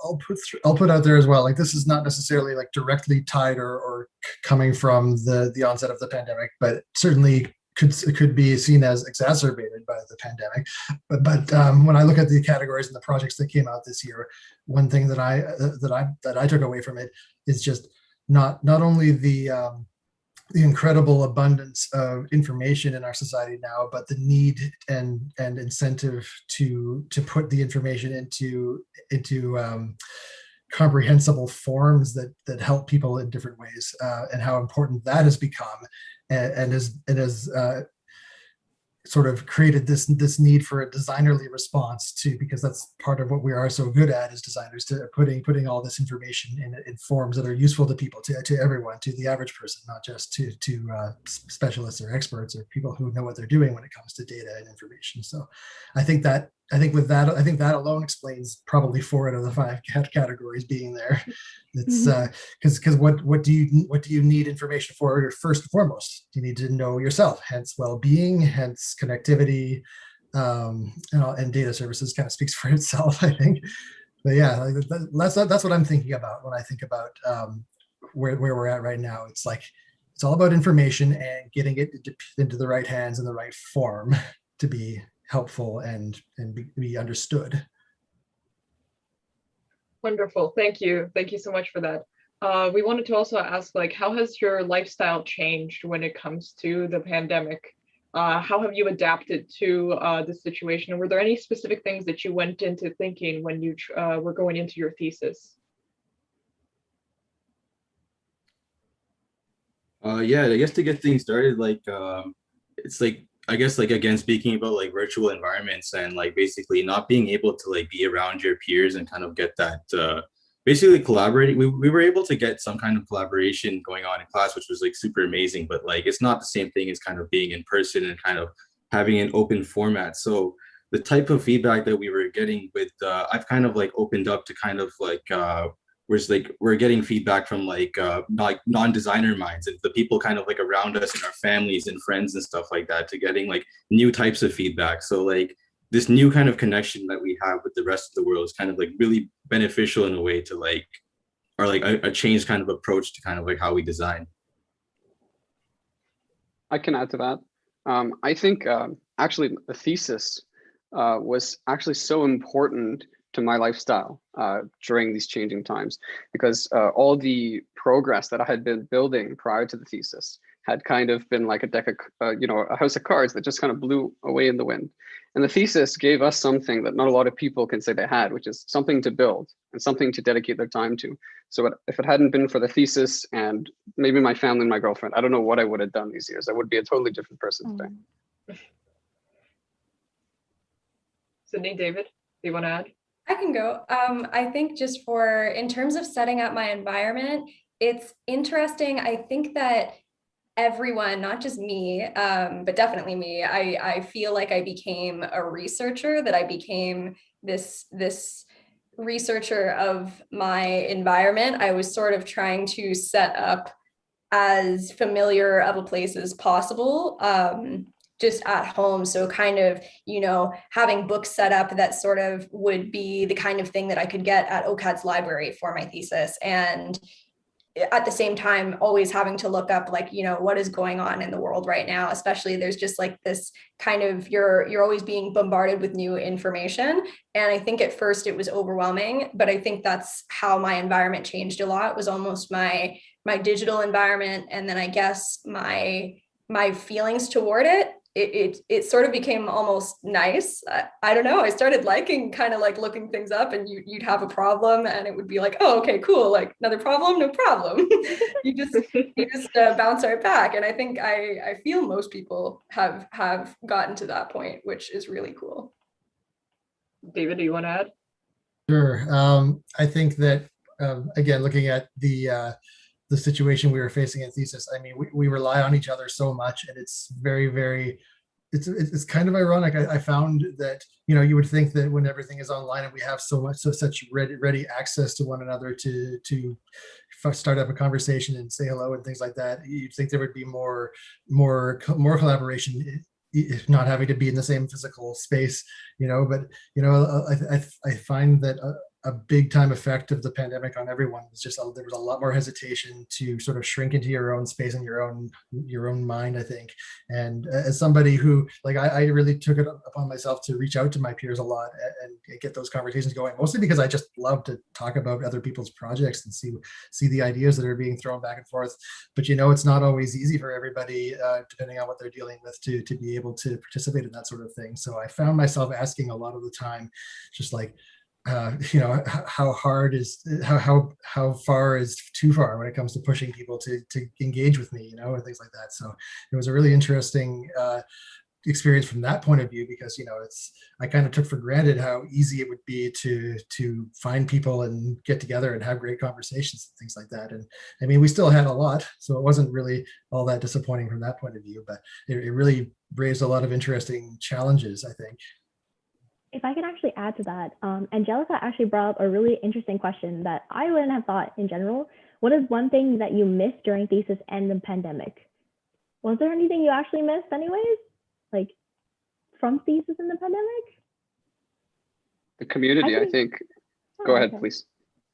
I'll put out there as well. Like, this is not necessarily like directly tied or coming from the onset of the pandemic, but certainly could be seen as exacerbated by the pandemic. But when I look at the categories and the projects that came out this year, one thing that I took away from it is just not only the incredible abundance of information in our society now, but the need and incentive to put the information into comprehensible forms that help people in different ways, and how important that has become, and has sort of created this need for a designerly response to, because that's part of what we are so good at as designers, to putting all this information in forms that are useful to people, to everyone, to the average person, not just to specialists or experts or people who know what they're doing when it comes to data and information. So I think that alone explains probably 4 out of the 5 categories being there. It's because what do you need information for? First and foremost, you need to know yourself, hence well-being, hence connectivity, and data services kind of speaks for itself, I think. But yeah, that's what I'm thinking about when I think about where we're at right now. It's like it's all about information and getting it into the right hands in the right form to be helpful and be understood. Wonderful. Thank you. Thank you so much for that. We wanted to also ask, like, how has your lifestyle changed when it comes to the pandemic? How have you adapted to the situation? Were there any specific things that you went into thinking when you were going into your thesis? Yeah, I guess to get things started, it's like I guess like again speaking about like virtual environments and like basically not being able to like be around your peers and kind of get that basically collaborating. We were able to get some kind of collaboration going on in class, which was like super amazing, but like it's not the same thing as kind of being in person and kind of having an open format. So the type of feedback that we were getting with I've kind of like opened up to kind of whereas like we're getting feedback from like non-designer minds and the people kind of like around us and our families and friends and stuff like that to getting like new types of feedback. So like this new kind of connection that we have with the rest of the world is kind of like really beneficial in a way to like or like a changed kind of approach to kind of like how we design. I can add to that. I think actually the thesis was actually so important to my lifestyle during these changing times, because all the progress that I had been building prior to the thesis had kind of been like a deck of, a house of cards that just kind of blew away in the wind. And the thesis gave us something that not a lot of people can say they had, which is something to build and something to dedicate their time to. So if it hadn't been for the thesis and maybe my family and my girlfriend, I don't know what I would have done these years. I would be a totally different person today. Sydney, David, do you want to add? I can go. I think just in terms of setting up my environment, it's interesting. I think that everyone, not just me, but definitely me, I feel like I became a researcher, that I became this researcher of my environment. I was sort of trying to set up as familiar of a place as possible. Just at home. So kind of, having books set up that sort of would be the kind of thing that I could get at OCAD's library for my thesis. And at the same time, always having to look up what is going on in the world right now, especially there's just like this kind of, you're always being bombarded with new information. And I think at first it was overwhelming, but I think that's how my environment changed a lot. It was almost my digital environment. And then I guess my feelings toward it, it sort of became almost nice. I don't know. I started liking kind of like looking things up, and you'd have a problem and it would be like, oh, okay, cool. Like another problem, no problem. you just bounce right back. And I think I feel most people have gotten to that point, which is really cool. David, do you want to add? Sure. I think that, again, looking at the situation we were facing in thesis, I mean, we rely on each other so much, and it's very, very, it's kind of ironic. I found that, you would think that when everything is online and we have such ready access to one another to start up a conversation and say hello and things like that, you'd think there would be more collaboration, if not having to be in the same physical space, but I find that a big time effect of the pandemic on everyone was just there was a lot more hesitation to sort of shrink into your own space and your own mind, I think. And as somebody who, like, I really took it upon myself to reach out to my peers a lot and get those conversations going, mostly because I just love to talk about other people's projects and see the ideas that are being thrown back and forth. But it's not always easy for everybody, depending on what they're dealing with, to be able to participate in that sort of thing. So I found myself asking a lot of the time, just like, how far is too far when it comes to pushing people to engage with me, and things like that. So it was a really interesting experience from that point of view, because I kind of took for granted how easy it would be to find people and get together and have great conversations and things like that. And I mean, we still had a lot, so it wasn't really all that disappointing from that point of view, but it really raised a lot of interesting challenges, I think. If I can actually add to that, Angelica actually brought up a really interesting question that I wouldn't have thought in general. What is one thing that you missed during thesis and the pandemic? Was there anything you actually missed anyways? Like from thesis and the pandemic? The community, I think. Go ahead, please.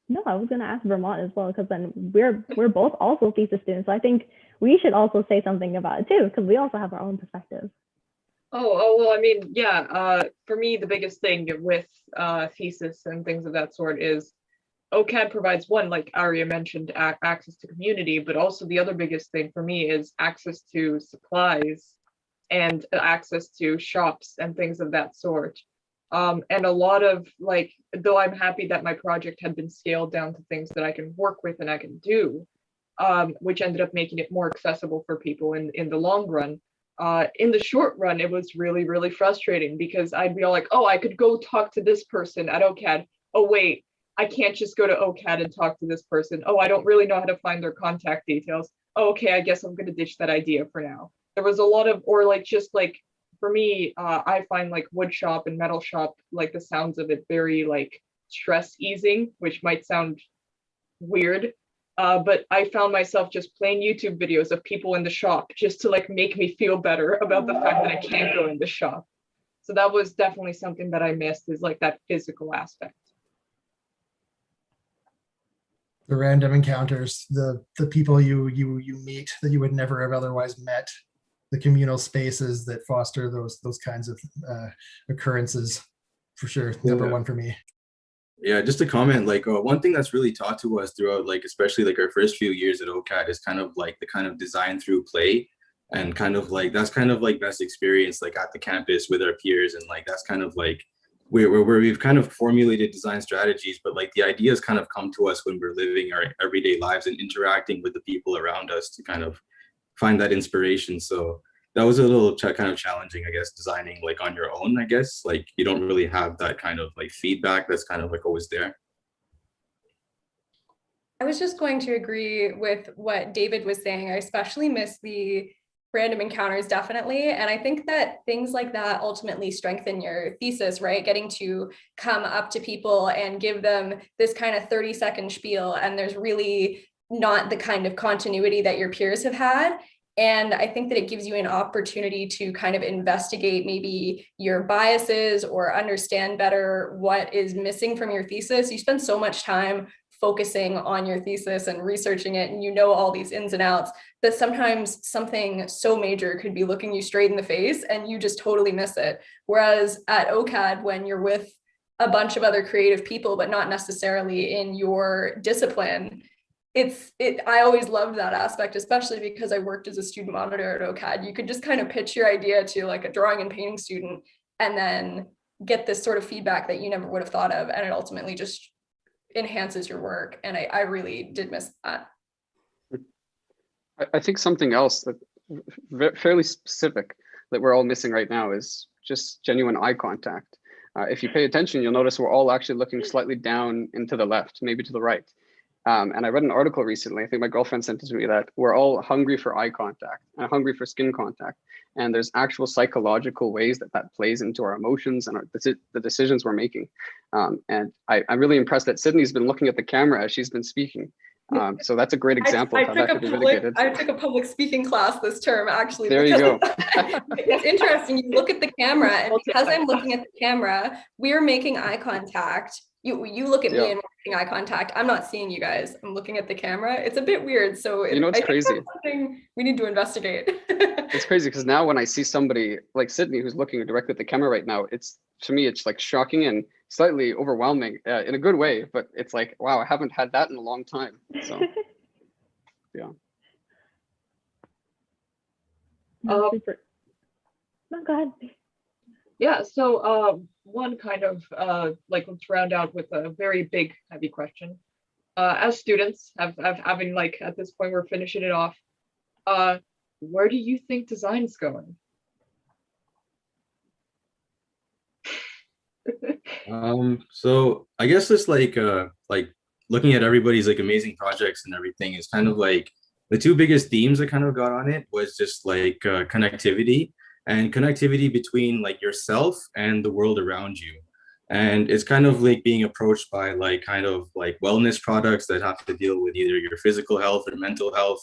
No, I was going to ask Vermont as well, because then we're both also thesis students. So I think we should also say something about it too, because we also have our own perspective. Oh, well, I mean, yeah, for me, the biggest thing with thesis and things of that sort is OCAD provides, one, like Aria mentioned, access to community, but also the other biggest thing for me is access to supplies and access to shops and things of that sort. And a lot of, though I'm happy that my project had been scaled down to things that I can work with and I can do, which ended up making it more accessible for people in the long run. In the short run, it was really, really frustrating because I'd be all like, oh, I could go talk to this person at OCAD. Oh, wait, I can't just go to OCAD and talk to this person. Oh, I don't really know how to find their contact details. Oh, okay, I guess I'm going to ditch that idea for now. There was a lot of, or like, just like, for me, I find like wood shop and metal shop, like the sounds of it very like stress easing, which might sound weird. But I found myself just playing YouTube videos of people in the shop just to like make me feel better about the fact that I can't go in the shop. So that was definitely something that I missed, is like that physical aspect. The random encounters, the people you meet that you would never have otherwise met, the communal spaces that foster those kinds of occurrences, for sure. Number one for me. Yeah, just to comment, like one thing that's really taught to us throughout, like especially like our first few years at OCAD, is kind of like the kind of design through play, and kind of like that's kind of like best experience like at the campus with our peers, and like that's kind of like where we've kind of formulated design strategies, but like the ideas kind of come to us when we're living our everyday lives and interacting with the people around us to kind of find that inspiration. So that was a little kind of challenging, I guess, designing like on your own. I guess like you don't really have that kind of like feedback that's kind of like always there. I was just going to agree with what David was saying. I especially miss the random encounters, definitely. And I think that things like that ultimately strengthen your thesis, right? Getting to come up to people and give them this kind of 30-second spiel, and there's really not the kind of continuity that your peers have had. And I think that it gives you an opportunity to kind of investigate maybe your biases or understand better what is missing from your thesis. You spend so much time focusing on your thesis and researching it, and you know all these ins and outs, that sometimes something so major could be looking you straight in the face and you just totally miss it. Whereas at OCAD, when you're with a bunch of other creative people, but not necessarily in your discipline, I always loved that aspect, especially because I worked as a student monitor at OCAD. You could just kind of pitch your idea to like a drawing and painting student and then get this sort of feedback that you never would have thought of, and it ultimately just enhances your work. And I really did miss that. I think something else that fairly specific that we're all missing right now is just genuine eye contact. If you pay attention, you'll notice we're all actually looking slightly down and to the left, maybe to the right. And I read an article recently, I think my girlfriend sent it to me, that we're all hungry for eye contact and hungry for skin contact. And there's actual psychological ways that plays into our emotions and the decisions we're making. And I'm really impressed that Sydney's been looking at the camera as she's been speaking. So that's a great example of how that could be mitigated. I took a public speaking class this term, actually. There you go. It's interesting. You look at the camera, and because I'm looking at the camera, we're making eye contact. You look at me and we're making eye contact. I'm not seeing you guys. I'm looking at the camera. It's a bit weird. So you know what's crazy? Something we need to investigate. It's crazy because now when I see somebody like Sydney who's looking directly at the camera right now, to me it's like shocking and slightly overwhelming in a good way. But it's like, wow, I haven't had that in a long time. So yeah. Super. No, go ahead. Yeah, so one kind of like, let's round out with a very big, heavy question. As students, having like at this point we're finishing it off, where do you think design's going? So I guess it's like looking at everybody's like amazing projects and everything is kind of like the two biggest themes that kind of got on it was just like connectivity between like yourself and the world around you. And it's kind of like being approached by like kind of like wellness products that have to deal with either your physical health or mental health,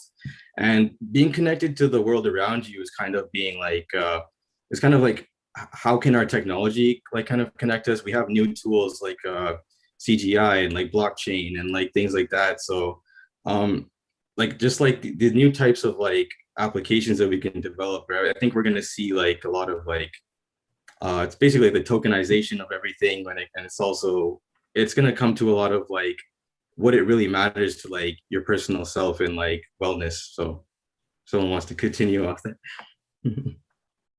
and being connected to the world around you is kind of being like it's kind of like, how can our technology like kind of connect us? We have new tools like CGI and like blockchain and like things like that. So like just like the new types of like applications that we can develop, right? I think we're going to see like a lot of like it's basically the tokenization of everything, and it's going to come to a lot of like what it really matters to like your personal self and like wellness. So someone wants to continue off that.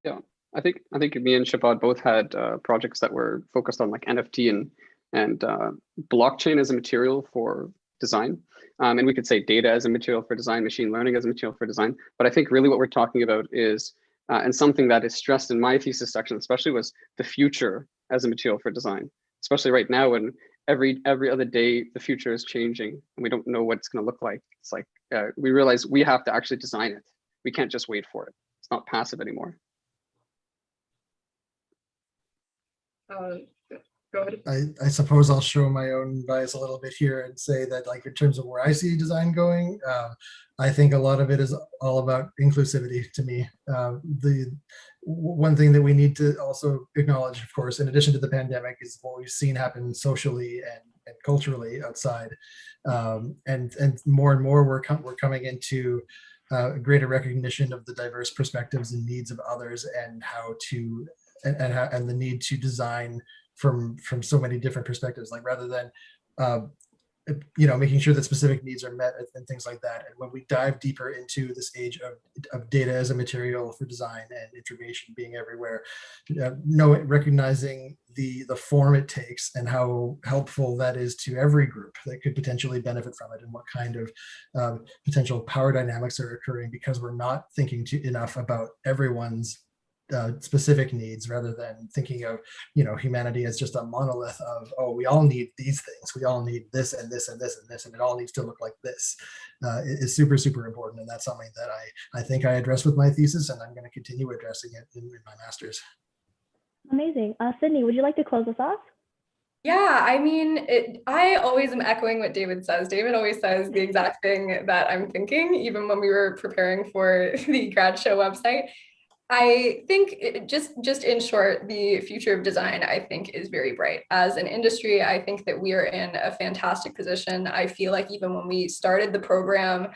Yeah, I think me and Shapad both had projects that were focused on like NFT and blockchain as a material for design. And we could say data as a material for design, machine learning as a material for design. But I think really what we're talking about is, and something that is stressed in my thesis section, especially, was the future as a material for design, especially right now when every other day the future is changing and we don't know what it's going to look like. It's like we realize we have to actually design it. We can't just wait for it. It's not passive anymore. Go ahead. I suppose I'll show my own bias a little bit here and say that, like, in terms of where I see design going, I think a lot of it is all about inclusivity to me. The one thing that we need to also acknowledge, of course, in addition to the pandemic, is what we've seen happen socially and culturally outside. And more we're coming into greater recognition of the diverse perspectives and needs of others, and how to and the need to design from so many different perspectives, like rather than making sure that specific needs are met and things like that. And when we dive deeper into this age of data as a material for design and information being everywhere, recognizing the form it takes and how helpful that is to every group that could potentially benefit from it, and what kind of potential power dynamics are occurring because we're not thinking enough about everyone's specific needs, rather than thinking of humanity as just a monolith of, oh, we all need these things, we all need this and this and this and this, and it all needs to look like this. Is super important, and that's something that I think I addressed with my thesis, and I'm going to continue addressing it in my master's. Amazing. Sydney, would you like to close us off? Yeah, I mean, I always am echoing what David says. David always says the exact thing that I'm thinking, even when we were preparing for the grad show website. I think just in short, the future of design, I think, is very bright. As an industry, I think that we are in a fantastic position. I feel like even when we started the program,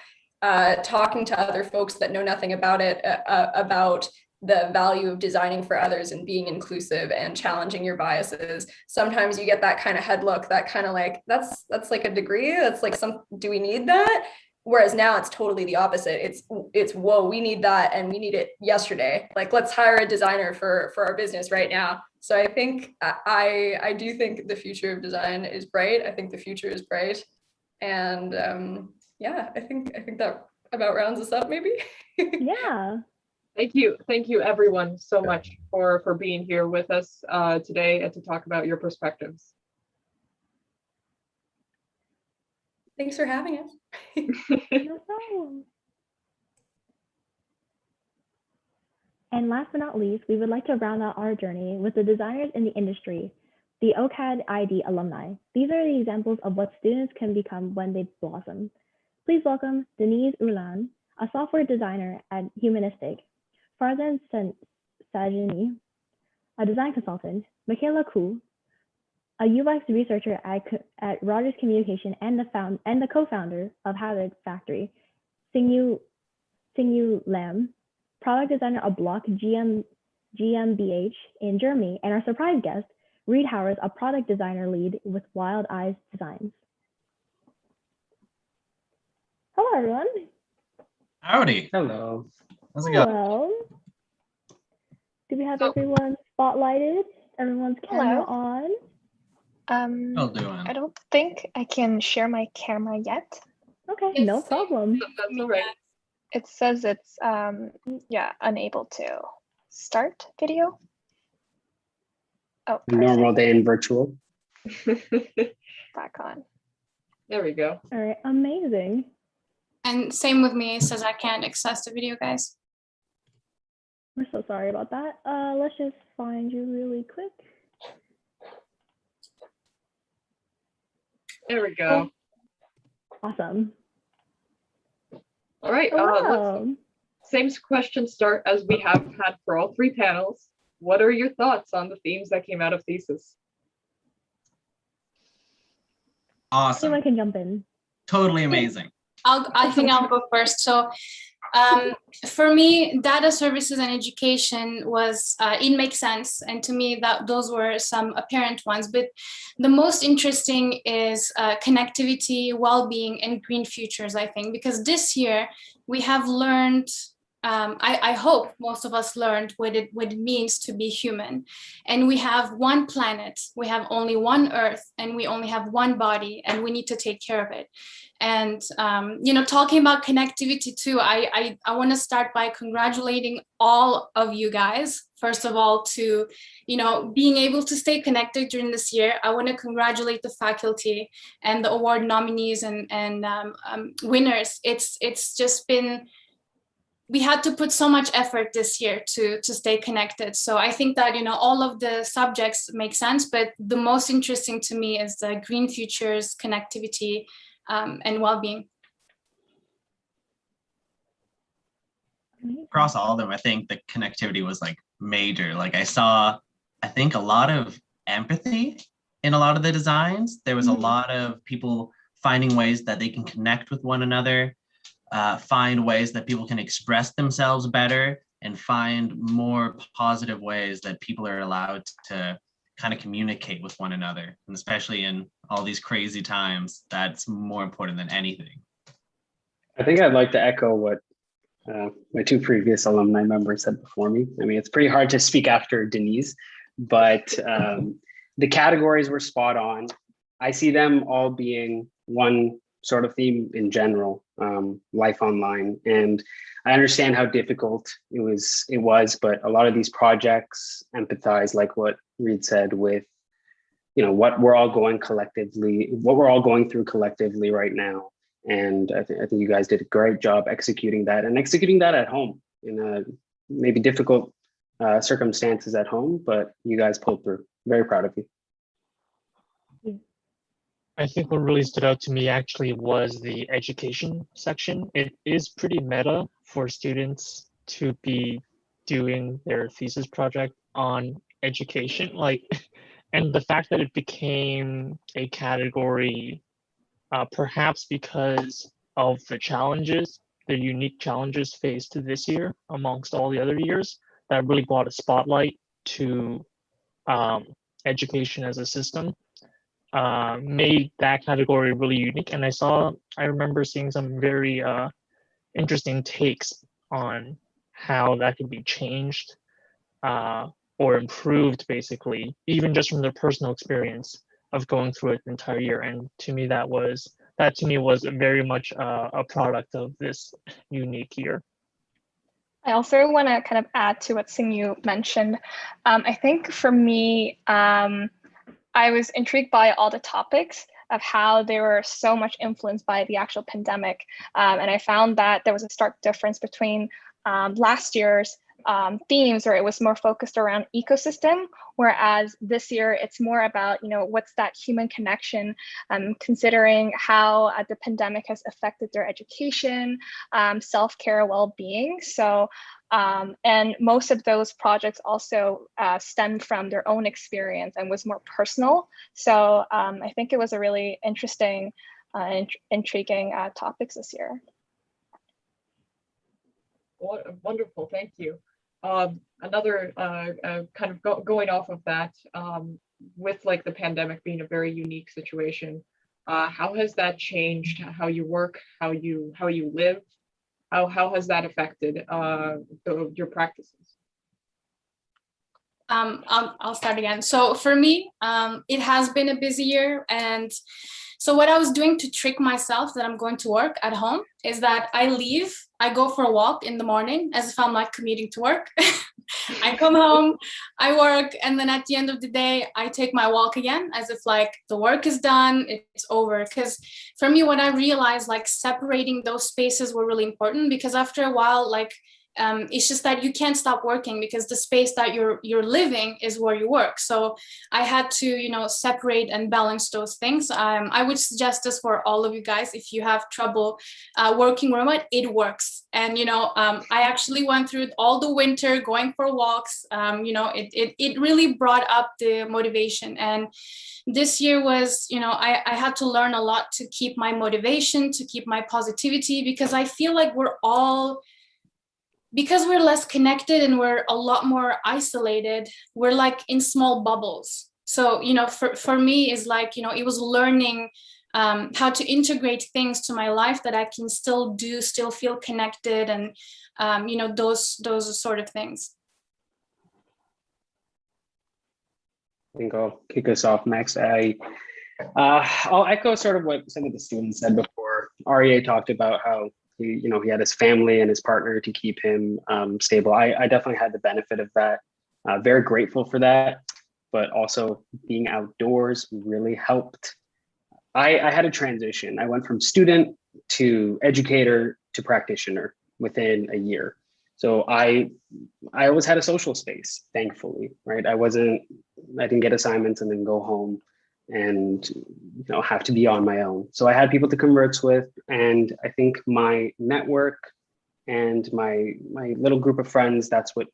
talking to other folks that know nothing about it, about the value of designing for others and being inclusive and challenging your biases, sometimes you get that kind of head look, that kind of like, that's like a degree, that's like do we need that? Whereas now it's totally the opposite. It's whoa, we need that, and we need it yesterday. Like, let's hire a designer for our business right now. So I think I do think the future of design is bright. I think the future is bright, and yeah, I think that about rounds us up, maybe. Yeah. Thank you everyone so much for being here with us today and to talk about your perspectives. Thanks for having us. No problem. And last but not least, we would like to round out our journey with the designers in the industry, the OCAD alumni. These are the examples of what students can become when they blossom. Please welcome Denise Ulan, a software designer at Humanistic, Farzan Sajini, a design consultant, Michaela Koo, a UX researcher at Rogers Communication and the co-founder of Habit Factory, Singyu Lam, product designer of Block GmbH in Germany, and our surprise guest, Reed Howard, a product designer lead with Wild Eyes Designs. Hello, everyone. Howdy. Hello. How's it going? Hello. Do we have everyone spotlighted? Everyone's camera on? I don't think I can share my camera yet. Okay, no problem. That's all right. It says it's unable to start video. Oh, Normal day in virtual. back on. There we go. All right, amazing. And same with me, it says I can't access the video, guys. We're so sorry about that. Let's just find you really quick. There we go. Awesome. All right. Same question start as we have had for all three panels. What are your thoughts on the themes that came out of thesis? Awesome. Anyone can jump in. Totally amazing. I think I'll go first. So for me, data services and education it makes sense. And to me, those were some apparent ones. But the most interesting is connectivity, well-being, and green futures, I think, because this year we have learned I hope most of us learned what it means to be human. And we have one planet, we have only one Earth, and we only have one body, and we need to take care of it. And, talking about connectivity too, I want to start by congratulating all of you guys, first of all, to, being able to stay connected during this year. I want to congratulate the faculty and the award nominees and winners. It's just been, we had to put so much effort this year to stay connected. So I think that, all of the subjects make sense, but the most interesting to me is the green futures, connectivity, and well-being. Across all of them, I think the connectivity was like major. Like I saw, I think a lot of empathy in a lot of the designs. There was a lot of people finding ways that they can connect with one another, find ways that people can express themselves better, and find more positive ways that people are allowed to kind of communicate with one another. And especially in all these crazy times, that's more important than anything. I think I'd like to echo what my two previous alumni members said before me. I mean, it's pretty hard to speak after Denise, but the categories were spot on. I see them all being one sort of theme in general, life online. And I understand how difficult it was, but a lot of these projects empathize, like what Reed said, with what we're all going through collectively right now. And I think you guys did a great job executing that at home in maybe difficult circumstances at home, but you guys pulled through. Very proud of you. I think what really stood out to me actually was the education section. It is pretty meta for students to be doing their thesis project on education, and the fact that it became a category, perhaps because of the unique challenges faced this year amongst all the other years, that really brought a spotlight to education as a system. Made that category really unique. And I remember seeing some very interesting takes on how that could be changed or improved, basically, even just from their personal experience of going through it the entire year. And to me, that was very much a product of this unique year. I also want to kind of add to what Singyu mentioned. I think for me, I was intrigued by all the topics of how they were so much influenced by the actual pandemic. And I found that there was a stark difference between last year's themes, where it was more focused around ecosystem, whereas this year it's more about, what's that human connection, considering how the pandemic has affected their education, self-care, well-being. So, and most of those projects also stemmed from their own experience and was more personal. So I think it was a really interesting, intriguing topics this year. Wonderful, thank you. Another kind of going off of that, with like the pandemic being a very unique situation, how has that changed how you work, how you live? How has that affected your practices? I'll start again. So for me, it has been a busy year. And so what I was doing to trick myself that I'm going to work at home is that I go for a walk in the morning as if I'm like commuting to work. I come home, I work, and then at the end of the day, I take my walk again as if like the work is done, it's over. Because for me, what I realized, like separating those spaces were really important, because after a while, like it's just that you can't stop working because the space that you're living is where you work. So I had to, separate and balance those things. I would suggest this for all of you guys. If you have trouble working remote, it works. And, I actually went through all the winter going for walks. It really brought up the motivation. And this year was, I had to learn a lot to keep my motivation, to keep my positivity, because I feel like because we're less connected and we're a lot more isolated, we're like in small bubbles. So, for me, it's like, it was learning how to integrate things to my life that I can still feel connected, and those sort of things. I think I'll kick us off next. I'll echo sort of what some of the students said before. REA talked about how he had his family and his partner to keep him stable. I definitely had the benefit of that. Very grateful for that, but also being outdoors really helped. I had a transition. I went from student to educator to practitioner within a year. So I always had a social space, thankfully, right? I didn't get assignments and then go home and have to be on my own. So I had people to converse with, and I think my network and my little group of friends, that's what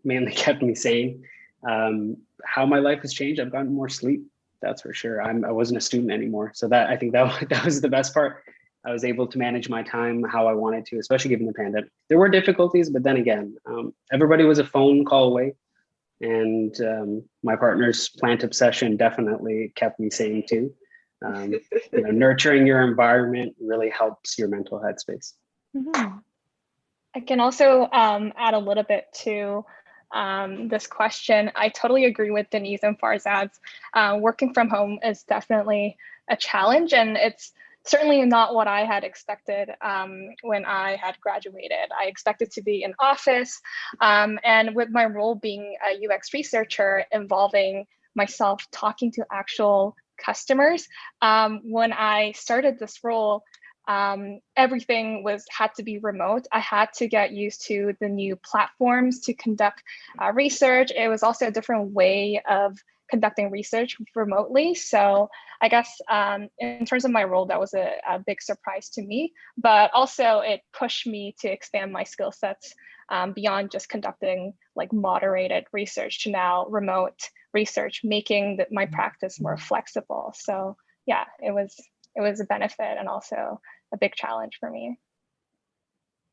mainly kept me sane. How my life has changed, I've gotten more sleep, that's for sure. I wasn't a student anymore. So I think that was the best part. I was able to manage my time how I wanted to, especially given the pandemic. There were difficulties, but then again, everybody was a phone call away. And my partner's plant obsession definitely kept me sane too. Nurturing your environment really helps your mental headspace. Mm-hmm. I can also add a little bit to this question. I totally agree with Denise and Farzad's. Working from home is definitely a challenge, and it's certainly not what I had expected when I had graduated. I expected to be in office, and with my role being a UX researcher involving myself talking to actual customers, when I started this role, everything had to be remote. I had to get used to the new platforms to conduct research. It was also a different way of conducting research remotely. So I guess in terms of my role, that was a big surprise to me, but also it pushed me to expand my skill sets beyond just conducting like moderated research to now remote research, making my practice more flexible. So yeah, it was a benefit and also a big challenge for me.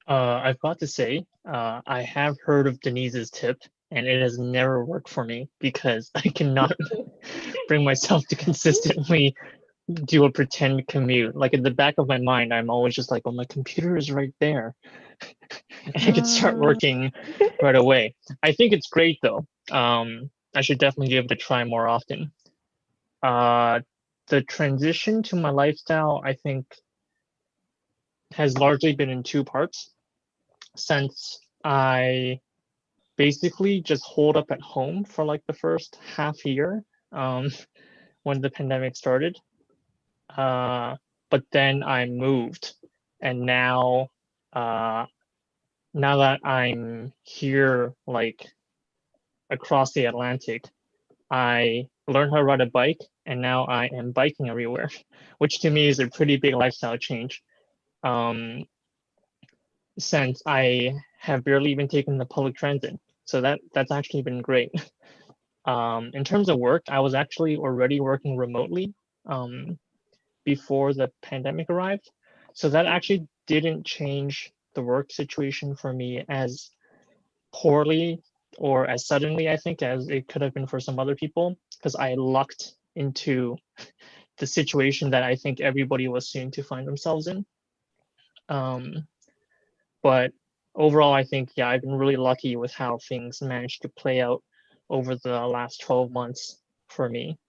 I've got to say, I have heard of Denise's tip, and it has never worked for me because I cannot bring myself to consistently do a pretend commute. Like in the back of my mind, I'm always just like, oh, my computer is right there. And I can start working right away. I think it's great though. I should definitely give it a try more often. The transition to my lifestyle, I think, has largely been in two parts. Since I basically just holed up at home for like the first half year when the pandemic started. But then I moved, and now that I'm here, like across the Atlantic, I learned how to ride a bike, and now I am biking everywhere, which to me is a pretty big lifestyle change. Since I have barely even taken the public transit. So that's actually been great. In terms of work, I was actually already working remotely before the pandemic arrived. So that actually didn't change the work situation for me as poorly or as suddenly, I think, as it could have been for some other people, because I lucked into the situation that I think everybody was soon to find themselves in. But overall, I think, yeah, I've been really lucky with how things managed to play out over the last 12 months for me.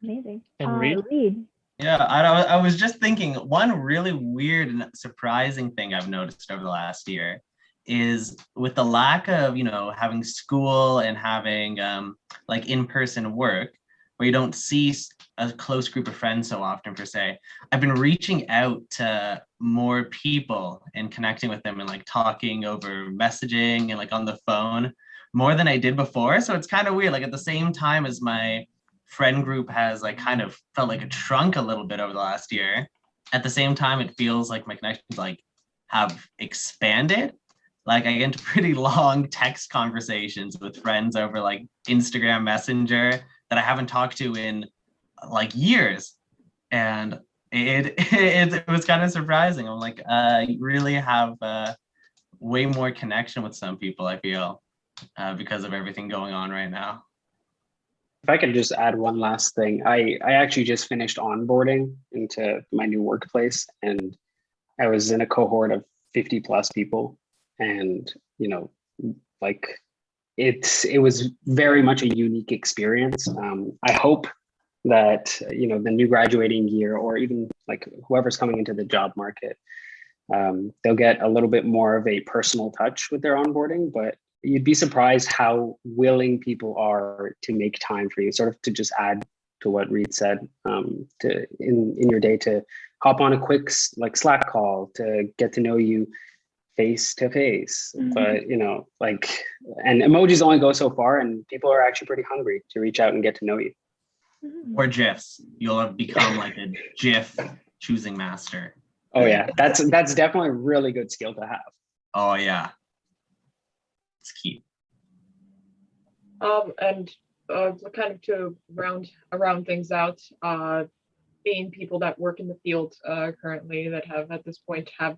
Amazing. And Reed? Yeah, I was just thinking, one really weird and surprising thing I've noticed over the last year is with the lack of, having school and having like in-person work where you don't see a close group of friends so often per se, I've been reaching out to more people and connecting with them and like talking over messaging and like on the phone more than I did before. So it's kind of weird. Like at the same time as my friend group has like kind of felt like it shrunk a little bit over the last year, at the same time it feels like my connections like have expanded. Like I get into pretty long text conversations with friends over like Instagram Messenger that I haven't talked to in like years. And it was kind of surprising. I'm like, you really have way more connection with some people, I feel, because of everything going on right now. If I could just add one last thing, I actually just finished onboarding into my new workplace, and I was in a cohort of 50 plus people, and like it was very much a unique experience. I hope that the new graduating year, or even like whoever's coming into the job market, they'll get a little bit more of a personal touch with their onboarding, but you'd be surprised how willing people are to make time for you, sort of to just add to what Reed said, to in your day, to hop on a quick like Slack call to get to know you face to face. But and emojis only go so far, and people are actually pretty hungry to reach out and get to know you. Or GIFs. You'll have become like a GIF choosing master. Oh yeah, that's definitely a really good skill to have. Oh yeah, it's key. And kind of to round things out, being people that work in the field currently, that have at this point have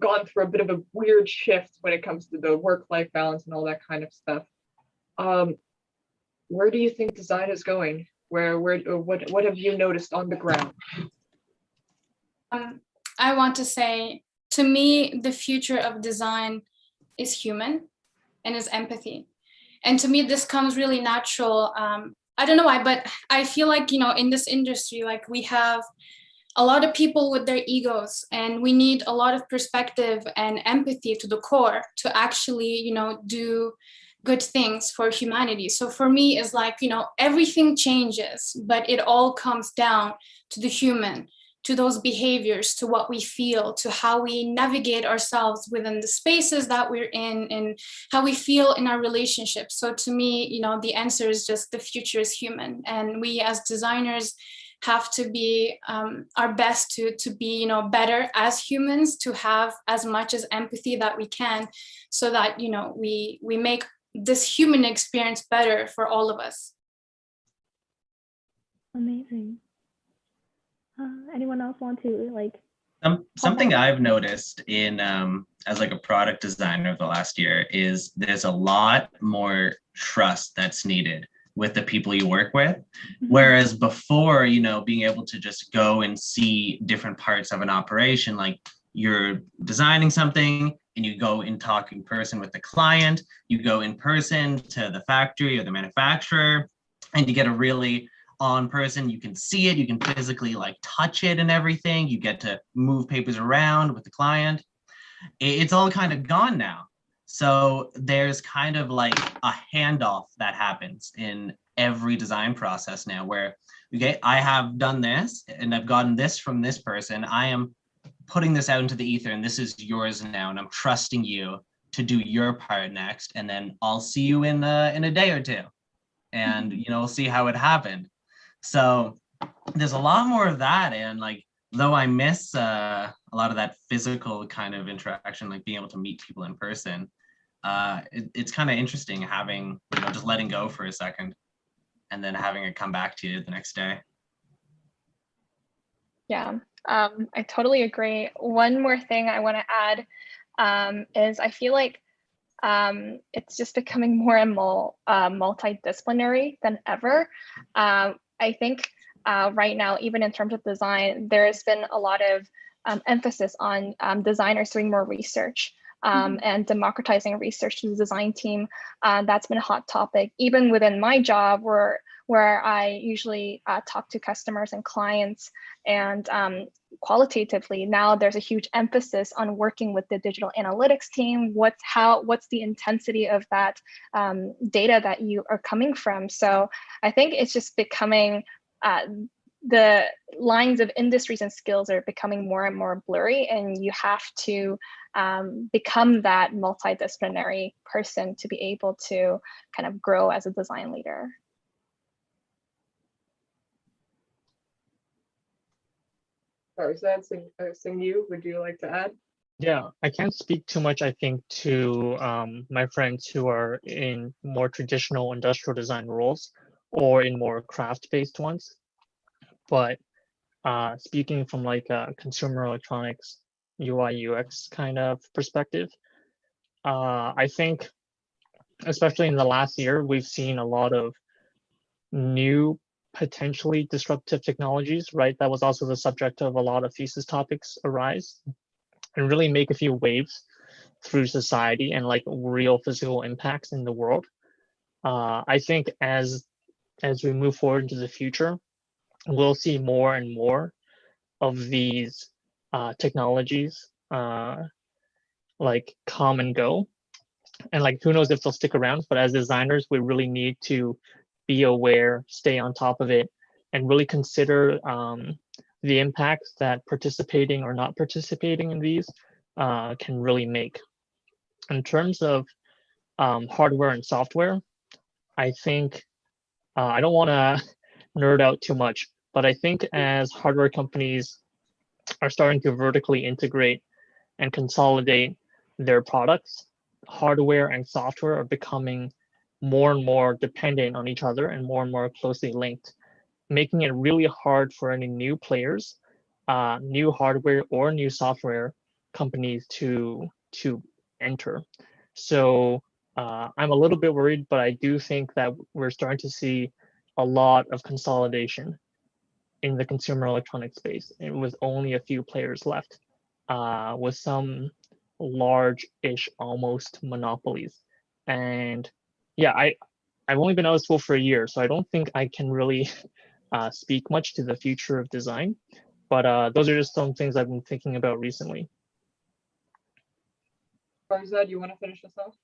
gone through a bit of a weird shift when it comes to the work-life balance and all that kind of stuff. Where do you think design is going? What have you noticed on the ground? I want to say, to me, the future of design is human and is empathy. And to me, this comes really natural. I don't know why, but I feel like, in this industry, like we have a lot of people with their egos, and we need a lot of perspective and empathy to the core to actually, do good things for humanity. So for me, it's like, everything changes, but it all comes down to the human, to those behaviors, to what we feel, to how we navigate ourselves within the spaces that we're in, and how we feel in our relationships. So to me, the answer is just the future is human, and we as designers have to be our best to be better as humans, to have as much as empathy that we can, so that we make this human experience better for all of us. Amazing. Anyone else want to something I've noticed in as like a product designer of the last year is there's a lot more trust that's needed with the people you work with. Whereas before, being able to just go and see different parts of an operation, like you're designing something and you go and talk in person with the client, you go in person to the factory or the manufacturer, and you get a really on person, you can see it, you can physically touch it and everything, you get to move papers around with the client. It's all kind of gone now. So there's kind of like a handoff that happens in every design process now where, okay, I have done this and I've gotten this from this person. I am putting this out into the ether and this is yours now. And I'm trusting you to do your part next. And then I'll see you in a day or two. And, we'll see how it happened. So there's a lot more of that. And though I miss a lot of that physical kind of interaction, like being able to meet people in person, it's kind of interesting having, just letting go for a second and then having it come back to you the next day. Yeah, I totally agree. One more thing I want to add is I feel like it's just becoming more and more multidisciplinary than ever. I think right now, even in terms of design, there has been a lot of emphasis on designers doing more research and democratizing research to the design team. That's been a hot topic, even within my job where I usually talk to customers and clients, and qualitatively now there's a huge emphasis on working with the digital analytics team. What's the intensity of that data that you are coming from? So I think it's just becoming the lines of industries and skills are becoming more and more blurry, and you have to become that multidisciplinary person to be able to kind of grow as a design leader. Sorry, is that Sing-Yu? Would you like to add? Yeah, I can't speak too much, I think, to my friends who are in more traditional industrial design roles or in more craft-based ones. But speaking from a consumer electronics UI UX kind of perspective, I think, especially in the last year, we've seen a lot of new potentially disruptive technologies, right? That was also the subject of a lot of thesis topics arise, and really make a few waves through society and like real physical impacts in the world. I think as we move forward into the future, we'll see more and more of these technologies like come and go. And like, who knows if they'll stick around, but as designers, we really need to be aware, stay on top of it, and really consider the impacts that participating or not participating in these can really make. In terms of hardware and software, I think, I don't want to nerd out too much, but I think as hardware companies are starting to vertically integrate and consolidate their products, hardware and software are becoming more and more dependent on each other and more closely linked, making it really hard for any new players, new hardware or new software companies to enter. So I'm a little bit worried, but I do think that we're starting to see a lot of consolidation in the consumer electronics space, and with only a few players left, with some large-ish almost monopolies. And yeah, I've only been out of school for a year, so I don't think I can really speak much to the future of design, but those are just some things I've been thinking about recently. Farzad, you want to finish this off?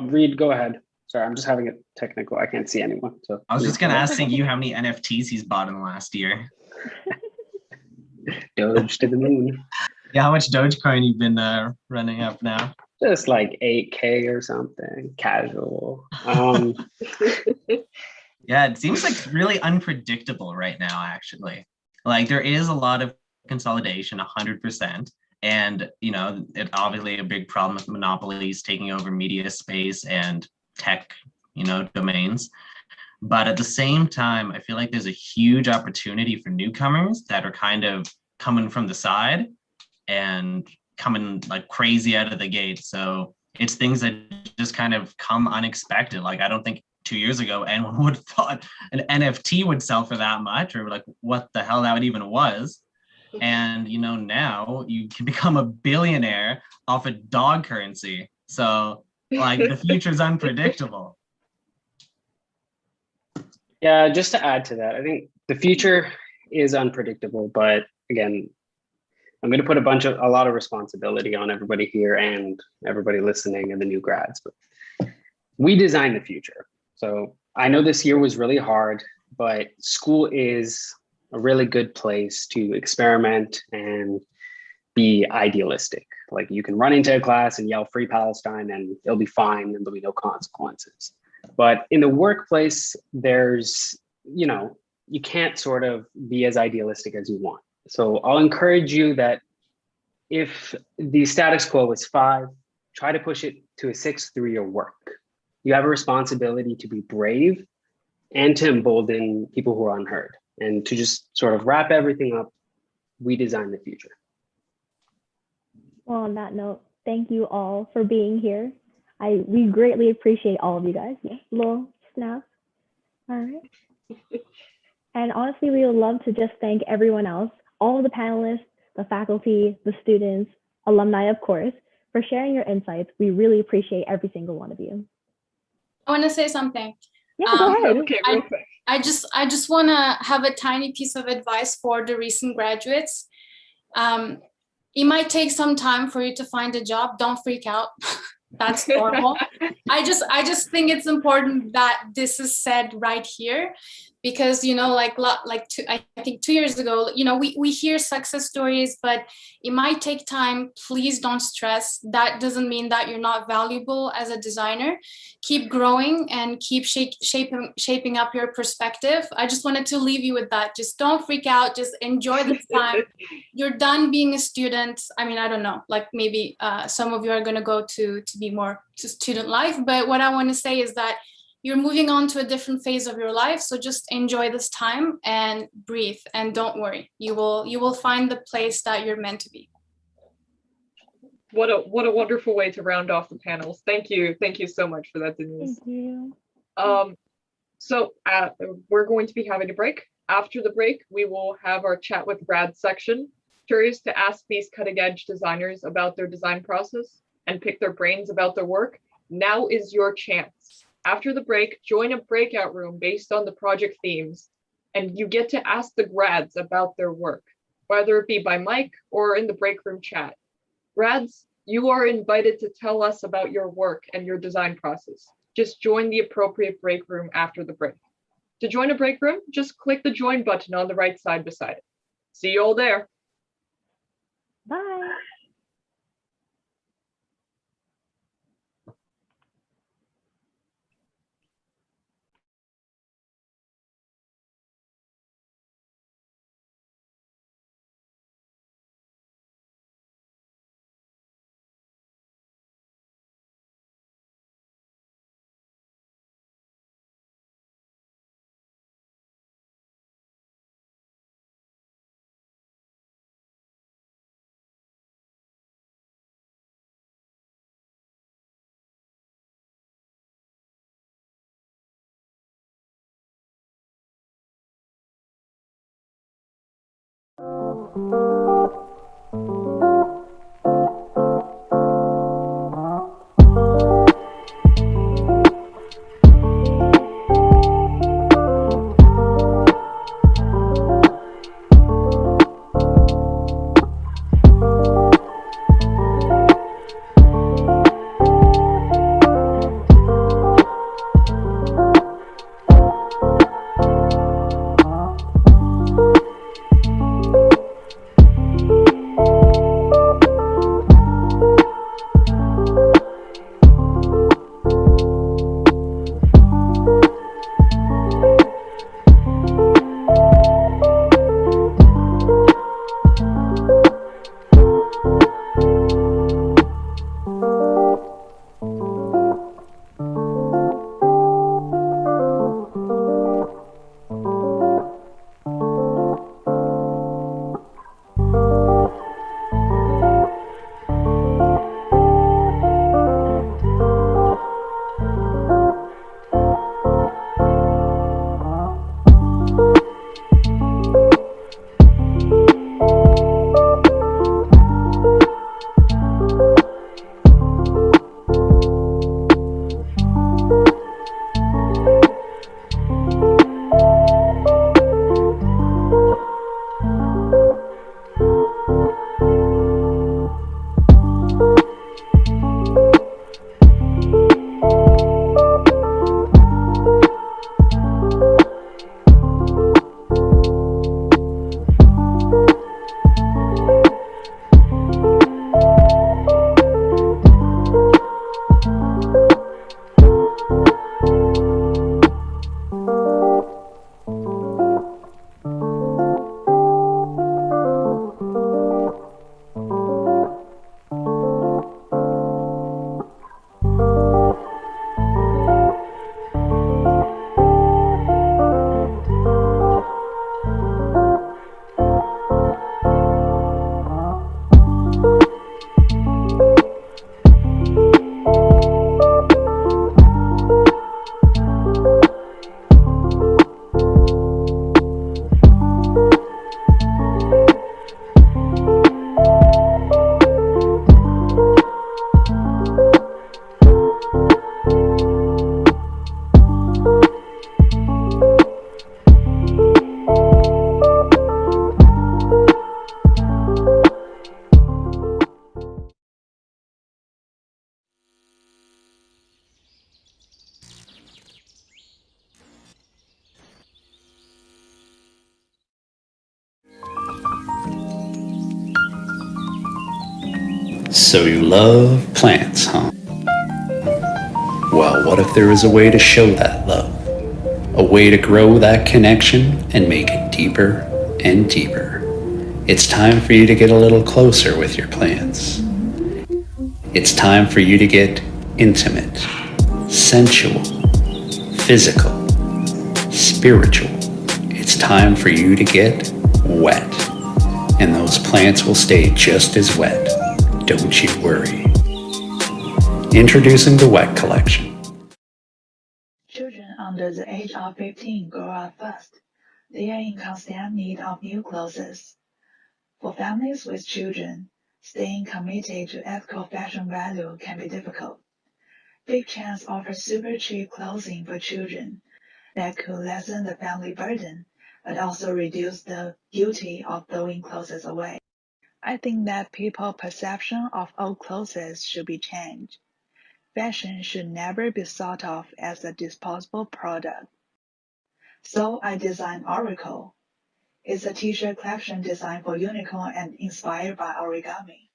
Reed, go ahead. Sorry, I'm just having a technical. I can't see anyone. So I was just gonna ask you how many NFTs he's bought in the last year. Doge to the moon. Yeah, how much Dogecoin you've been running up now? Just like 8K or something, casual. Yeah, it seems like really unpredictable right now, actually. Like there is a lot of consolidation, 100%. And, you know, it's obviously a big problem with monopolies taking over media space and tech, you know, domains. But at the same time, I feel like there's a huge opportunity for newcomers that are kind of coming from the side and coming like crazy out of the gate. So it's things that just kind of come unexpected. Like, I don't think 2 years ago anyone would have thought an NFT would sell for that much, or like what the hell that even was. And, you know, now you can become a billionaire off of dog currency. So like the future is unpredictable. Yeah, just to add to that, I think the future is unpredictable, but again, I'm going to put a lot of responsibility on everybody here and everybody listening and the new grads, but we design the future. So I know this year was really hard, but school is a really good place to experiment and be idealistic. Like you can run into a class and yell "Free Palestine" and it'll be fine and there'll be no consequences. But in the workplace, there's, you know, you can't sort of be as idealistic as you want. So I'll encourage you that if the status quo is 5, try to push it to a 6 through your work. You have a responsibility to be brave and to embolden people who are unheard. And to just sort of wrap everything up, we design the future. Well, on that note, thank you all for being here. We greatly appreciate all of you guys. Little snap. All right. And honestly, we would love to just thank everyone else, all of the panelists, the faculty, the students, alumni, of course, for sharing your insights. We really appreciate every single one of you. I want to say something. Yeah, go ahead. Okay, real quick. I just want to have a tiny piece of advice for the recent graduates. It might take some time for you to find a job. Don't freak out. That's normal. I just think it's important that this is said right here, because, you know, I think 2 years ago, you know, we hear success stories, but it might take time. Please don't stress. That doesn't mean that you're not valuable as a designer. Keep growing and keep shaping up your perspective. I just wanted to leave you with that. Just don't freak out. Just enjoy this time. You're done being a student. I mean, I don't know, like maybe some of you are going to go to be more to student life. But what I want to say is that you're moving on to a different phase of your life. So just enjoy this time and breathe, and don't worry. You will find the place that you're meant to be. What a wonderful way to round off the panels. Thank you so much for that, Denise. Thank you. So we're going to be having a break. After the break, we will have our chat with Grad section. Curious to ask these cutting edge designers about their design process and pick their brains about their work. Now is your chance. After the break, join a breakout room based on the project themes, and you get to ask the grads about their work, whether it be by mic or in the break room chat. Grads, you are invited to tell us about your work and your design process. Just join the appropriate break room after the break. To join a break room, just click the join button on the right side beside it. See you all there. Bye. So you love plants, huh? Well, what if there was a way to show that love? A way to grow that connection and make it deeper and deeper. It's time for you to get a little closer with your plants. It's time for you to get intimate, sensual, physical, spiritual. It's time for you to get wet. And those plants will stay just as wet. Don't you worry. Introducing the Wet Collection. Children are under the age of 15 grow up fast. They are in constant need of new clothes. For families with children, staying committed to ethical fashion value can be difficult. Big Chance offers super cheap clothing for children that could lessen the family burden, but also reduce the guilty of throwing clothes away. I think that people's perception of old clothes should be changed. Fashion should never be thought of as a disposable product. So I designed Oracle. It's a t-shirt collection designed for unicorn and inspired by origami.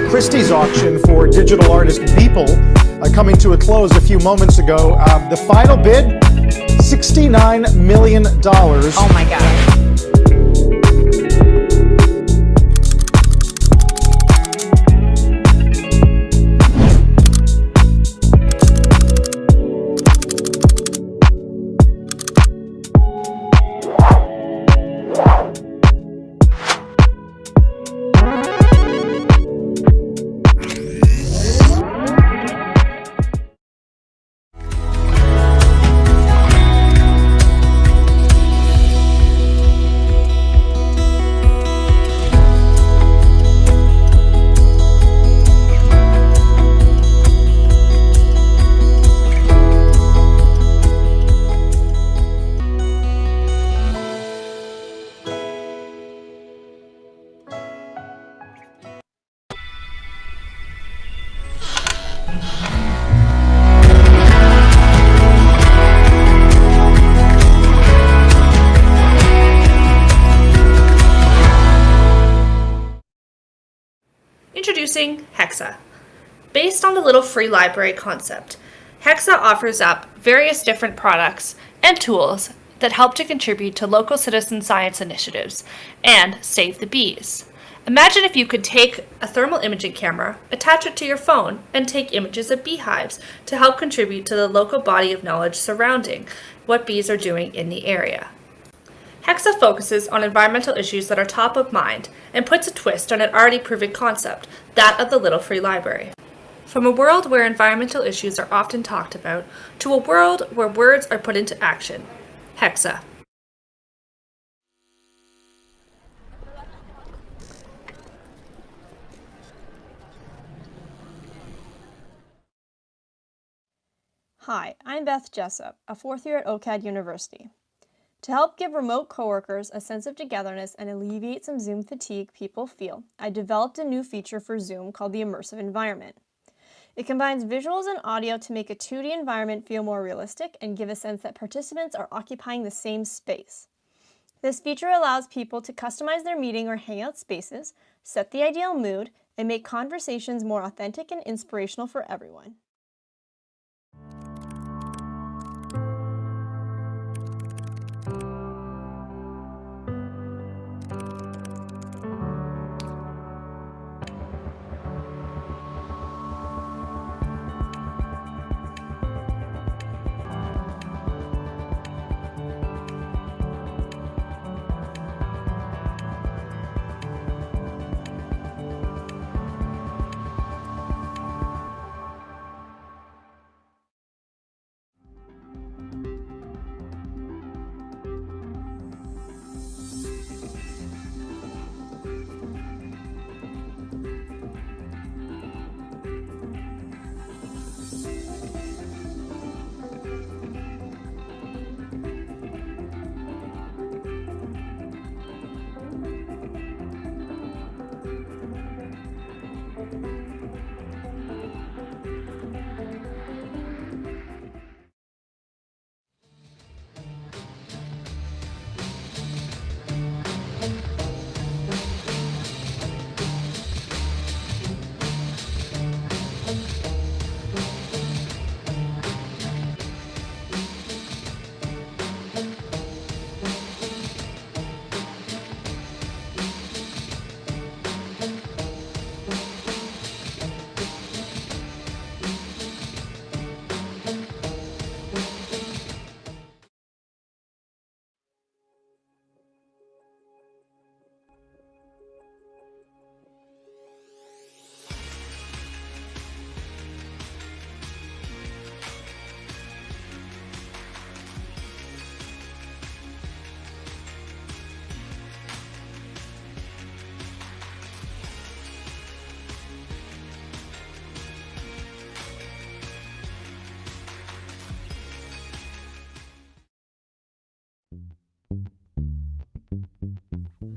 Christie's auction for digital artist Beeple coming to a close a few moments ago. The final bid, $69 million. Oh my God. Introducing Hexa. Based on the Little Free Library concept, Hexa offers up various different products and tools that help to contribute to local citizen science initiatives and save the bees. Imagine if you could take a thermal imaging camera, attach it to your phone, and take images of beehives to help contribute to the local body of knowledge surrounding what bees are doing in the area. Hexa focuses on environmental issues that are top of mind and puts a twist on an already proven concept, that of the Little Free Library. From a world where environmental issues are often talked about to a world where words are put into action. Hexa. Hi, I'm Beth Jessup, a fourth year at OCAD University. To help give remote coworkers a sense of togetherness and alleviate some Zoom fatigue people feel, I developed a new feature for Zoom called the Immersive Environment. It combines visuals and audio to make a 2D environment feel more realistic and give a sense that participants are occupying the same space. This feature allows people to customize their meeting or hangout spaces, set the ideal mood, and make conversations more authentic and inspirational for everyone.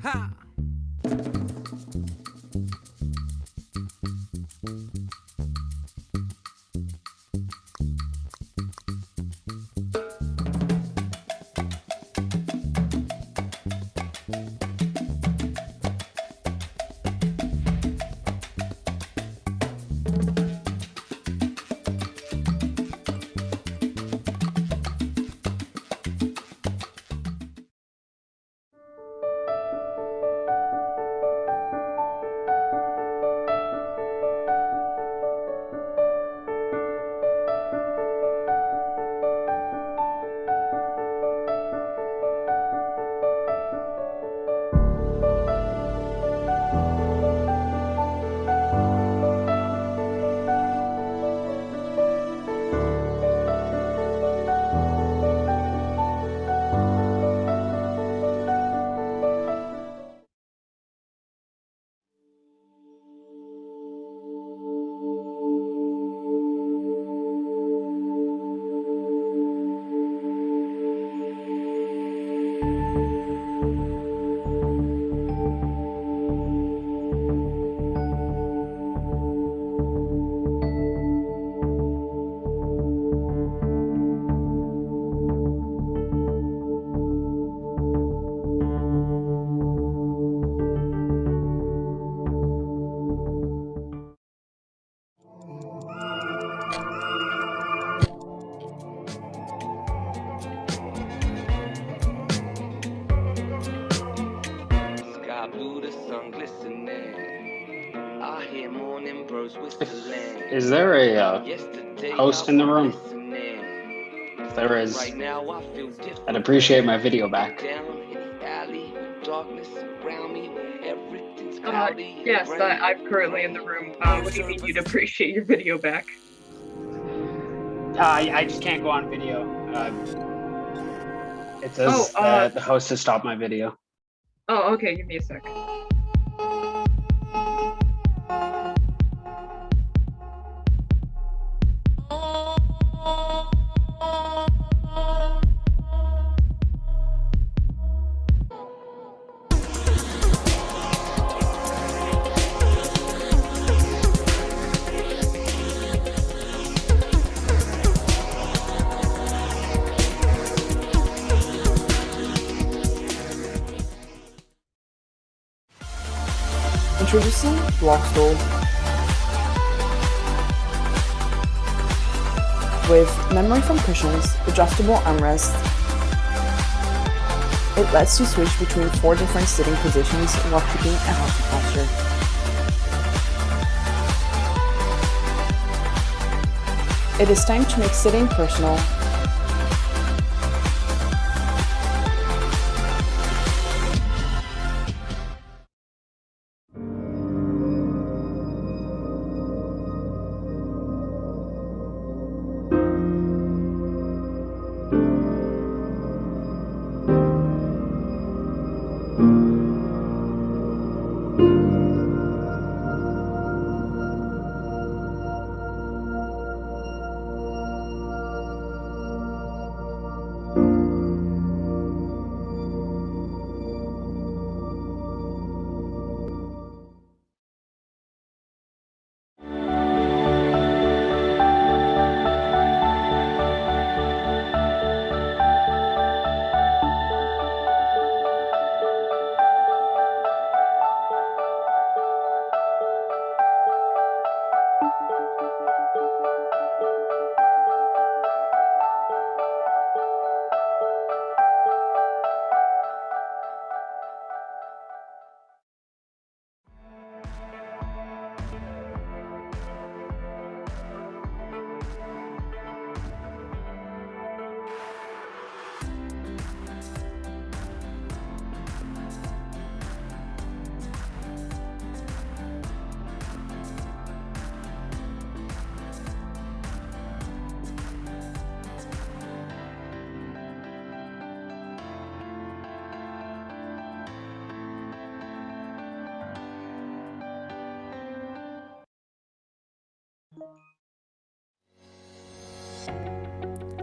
Ha! Is there a host in the room? If there is, I'd appreciate my video back. Yes, I'm currently in the room. What do you mean you'd appreciate your video back? I just can't go on video. It says that the host has stopped my video. Oh, okay. Give me a sec. Introducing Blockstool with memory foam cushions, adjustable armrest. It lets you switch between 4 different sitting positions while keeping a healthy posture. It is time to make sitting personal.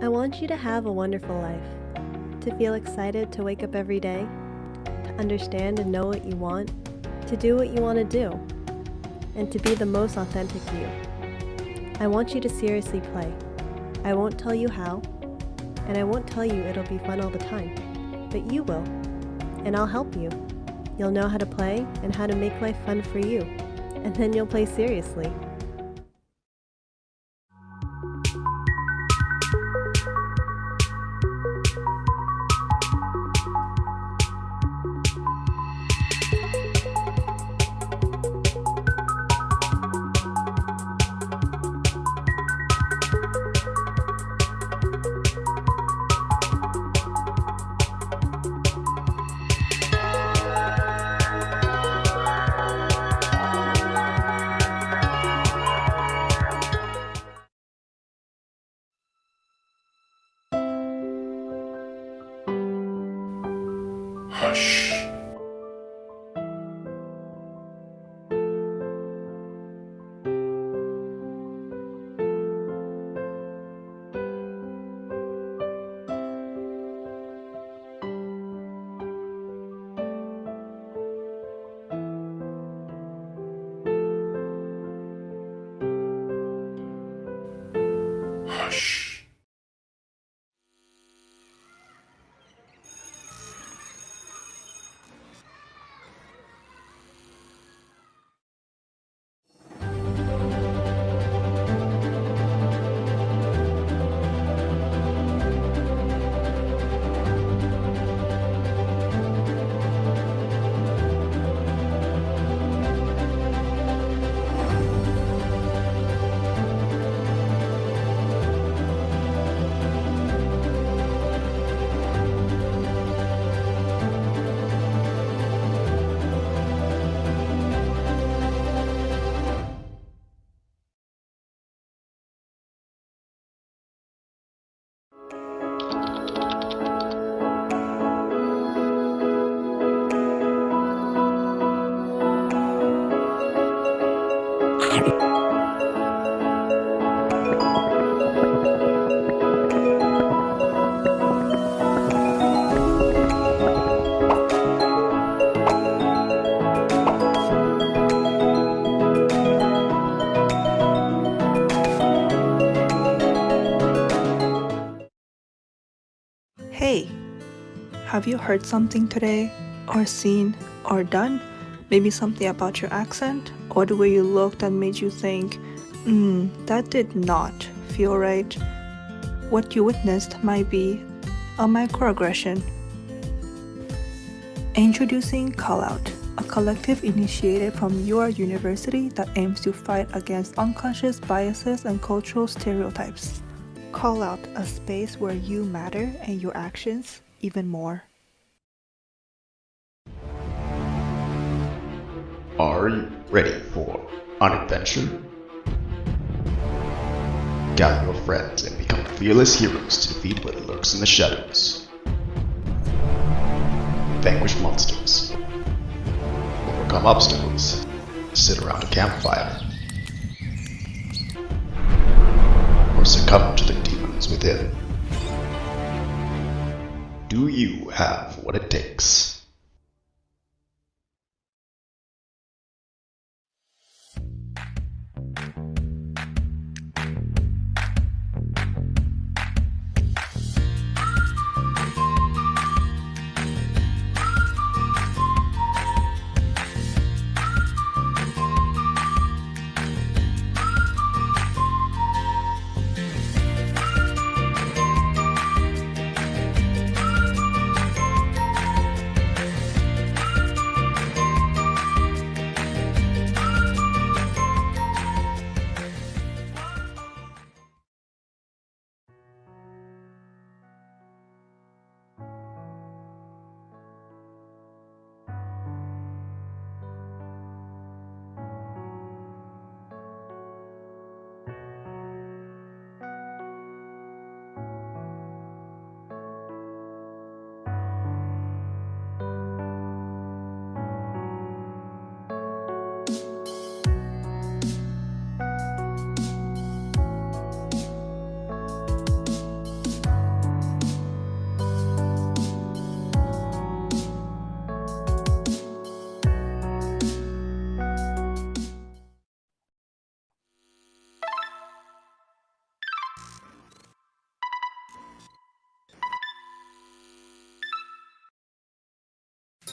I want you to have a wonderful life, to feel excited to wake up every day, to understand and know what you want, to do what you want to do, and to be the most authentic you. I want you to seriously play. I won't tell you how, and I won't tell you it'll be fun all the time, but you will, and I'll help you. You'll know how to play and how to make life fun for you, and then you'll play seriously. Hush. Hush. Hey, have you heard something today, or seen, or done? Maybe something about your accent, or the way you looked that made you think, that did not feel right. What you witnessed might be a microaggression. Introducing Call Out, a collective initiated from your university that aims to fight against unconscious biases and cultural stereotypes. Call Out, a space where you matter and your actions even more. Are you ready for an adventure? Gather your friends and become fearless heroes to defeat what lurks in the shadows. Vanquish monsters. Overcome obstacles. Sit around a campfire. Or succumb to the demons within. Do you have what it takes?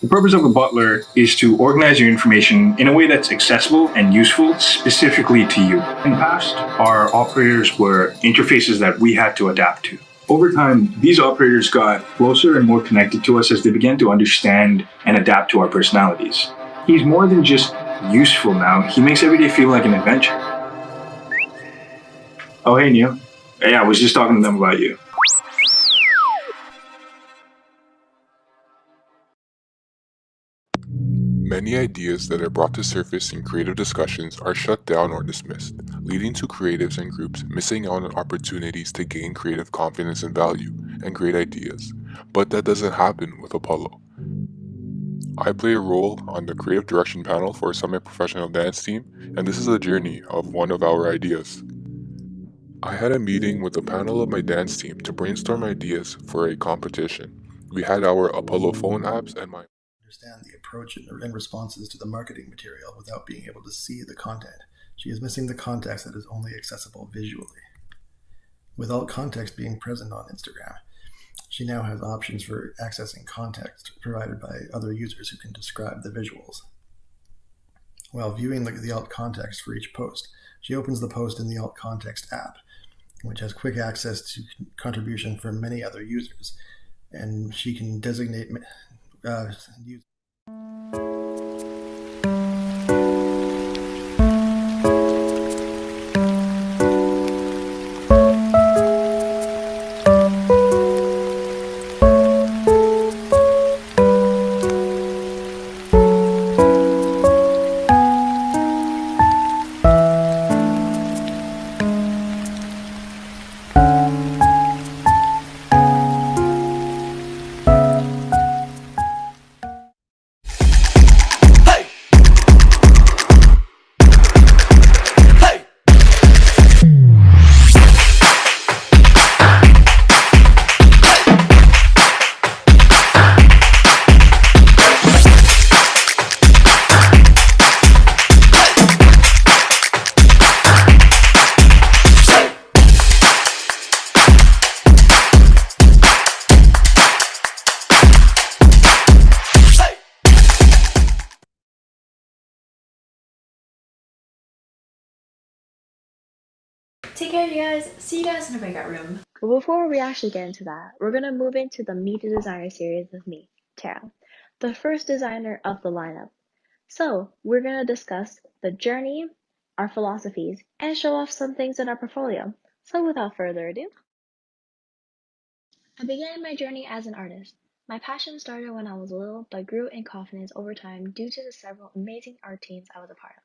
The purpose of a butler is to organize your information in a way that's accessible and useful specifically to you. In the past, our operators were interfaces that we had to adapt to. Over time, these operators got closer and more connected to us as they began to understand and adapt to our personalities. He's more than just useful now, he makes every day feel like an adventure. Oh, hey, Neil. Yeah, I was just talking to them about you. Many ideas that are brought to surface in creative discussions are shut down or dismissed, leading to creatives and groups missing out on opportunities to gain creative confidence and value and great ideas. But that doesn't happen with Apollo. I play a role on the creative direction panel for a semi-professional dance team, and this is a journey of one of our ideas. I had a meeting with a panel of my dance team to brainstorm ideas for a competition. We had our Apollo phone apps and my understand the approach and responses to the marketing material without being able to see the content. She is missing the context that is only accessible visually. Without context being present on Instagram, she now has options for accessing context provided by other users who can describe the visuals. While viewing the alt context for each post, she opens the post in the alt context app, which has quick access to contribution from many other users, and she can designate users. Take care, you guys. See you guys in the breakout room. But before we actually get into that, we're going to move into the Meet the Designer series with me, Tara, the first designer of the lineup. So we're going to discuss the journey, our philosophies, and show off some things in our portfolio. So without further ado, I began my journey as an artist. My passion started when I was little, but grew in confidence over time due to the several amazing art teams I was a part of.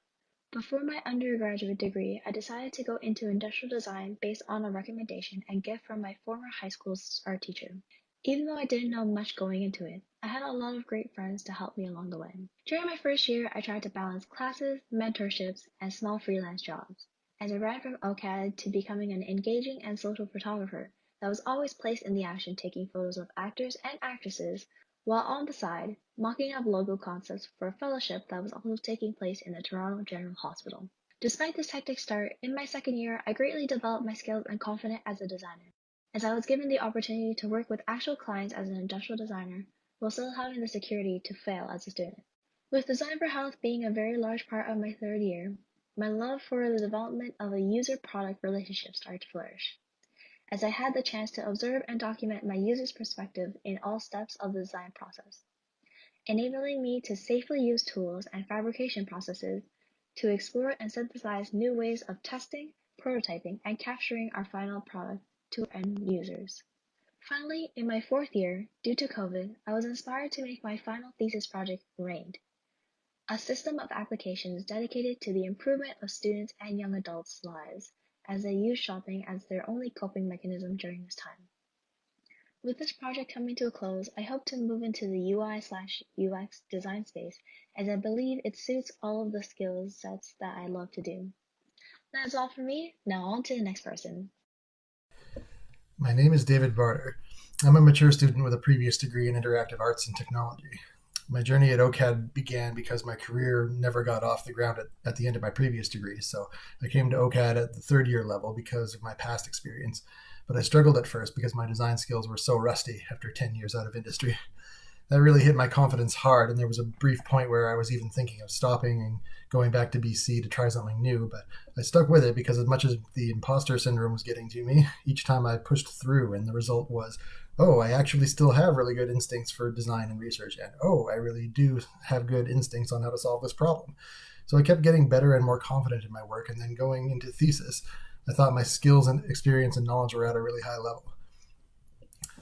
Before my undergraduate degree, I decided to go into industrial design based on a recommendation and gift from my former high school art teacher. Even though I didn't know much going into it, I had a lot of great friends to help me along the way. During my first year, I tried to balance classes, mentorships, and small freelance jobs. As I ran from OCAD to becoming an engaging and social photographer that was always placed in the action taking photos of actors and actresses, while on the side, mocking up logo concepts for a fellowship that was also taking place in the Toronto General Hospital. Despite this hectic start, in my second year, I greatly developed my skills and confidence as a designer, as I was given the opportunity to work with actual clients as an industrial designer, while still having the security to fail as a student. With Design for Health being a very large part of my third year, my love for the development of a user-product relationship started to flourish, as I had the chance to observe and document my user's perspective in all steps of the design process, enabling me to safely use tools and fabrication processes to explore and synthesize new ways of testing, prototyping, and capturing our final product to end users. Finally, in my fourth year, due to COVID, I was inspired to make my final thesis project RAINed, a system of applications dedicated to the improvement of students and young adults' lives as they use shopping as their only coping mechanism during this time. With this project coming to a close, I hope to move into the UI/UX design space, as I believe it suits all of the skill sets that I love to do. That's all for me. Now on to the next person. My name is David Barter. I'm a mature student with a previous degree in interactive arts and technology. My journey at OCAD began because my career never got off the ground at the end of my previous degree, so I came to OCAD at the third year level because of my past experience, but I struggled at first because my design skills were so rusty after 10 years out of industry. That really hit my confidence hard, and there was a brief point where I was even thinking of stopping and going back to BC to try something new, but I stuck with it because as much as the imposter syndrome was getting to me, each time I pushed through, and the result was, oh, I actually still have really good instincts for design and research, and oh, I really do have good instincts on how to solve this problem. So I kept getting better and more confident in my work, and then going into thesis, I thought my skills and experience and knowledge were at a really high level.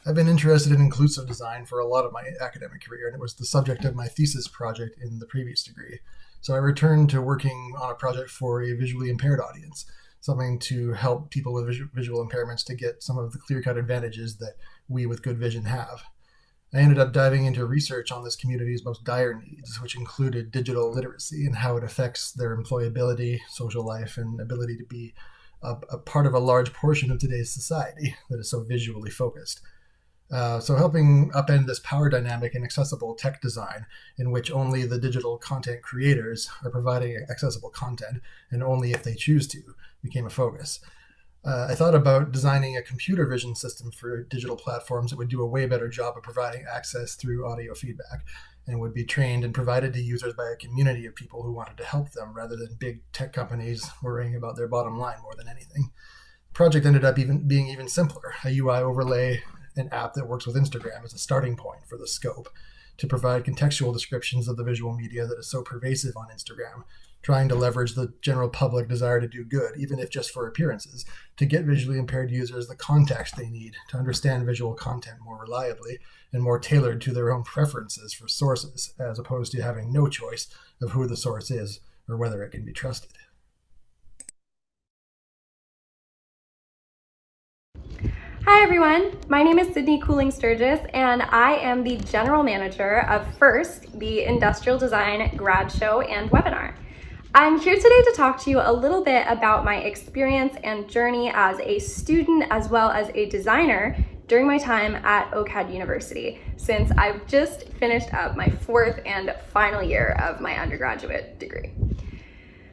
I've been interested in inclusive design for a lot of my academic career, and it was the subject of my thesis project in the previous degree. So I returned to working on a project for a visually impaired audience, something to help people with visual impairments to get some of the clear-cut advantages that we with good vision have. I ended up diving into research on this community's most dire needs, which included digital literacy and how it affects their employability, social life, and ability to be a part of a large portion of today's society that is so visually focused. So helping upend this power dynamic in accessible tech design, in which only the digital content creators are providing accessible content, and only if they choose to, became a focus. I thought about designing a computer vision system for digital platforms that would do a way better job of providing access through audio feedback, and would be trained and provided to users by a community of people who wanted to help them, rather than big tech companies worrying about their bottom line more than anything. The project ended up being even simpler, a UI overlay, an app that works with Instagram as a starting point for the scope, to provide contextual descriptions of the visual media that is so pervasive on Instagram, trying to leverage the general public desire to do good, even if just for appearances, to get visually impaired users the context they need to understand visual content more reliably and more tailored to their own preferences for sources, as opposed to having no choice of who the source is or whether it can be trusted. Hi everyone, my name is Sydney Cooling Sturgis and I am the General Manager of FIRST, the Industrial Design Grad Show and Webinar. I'm here today to talk to you a little bit about my experience and journey as a student as well as a designer during my time at OCADU University, since I've just finished up my 4th and final year of my undergraduate degree.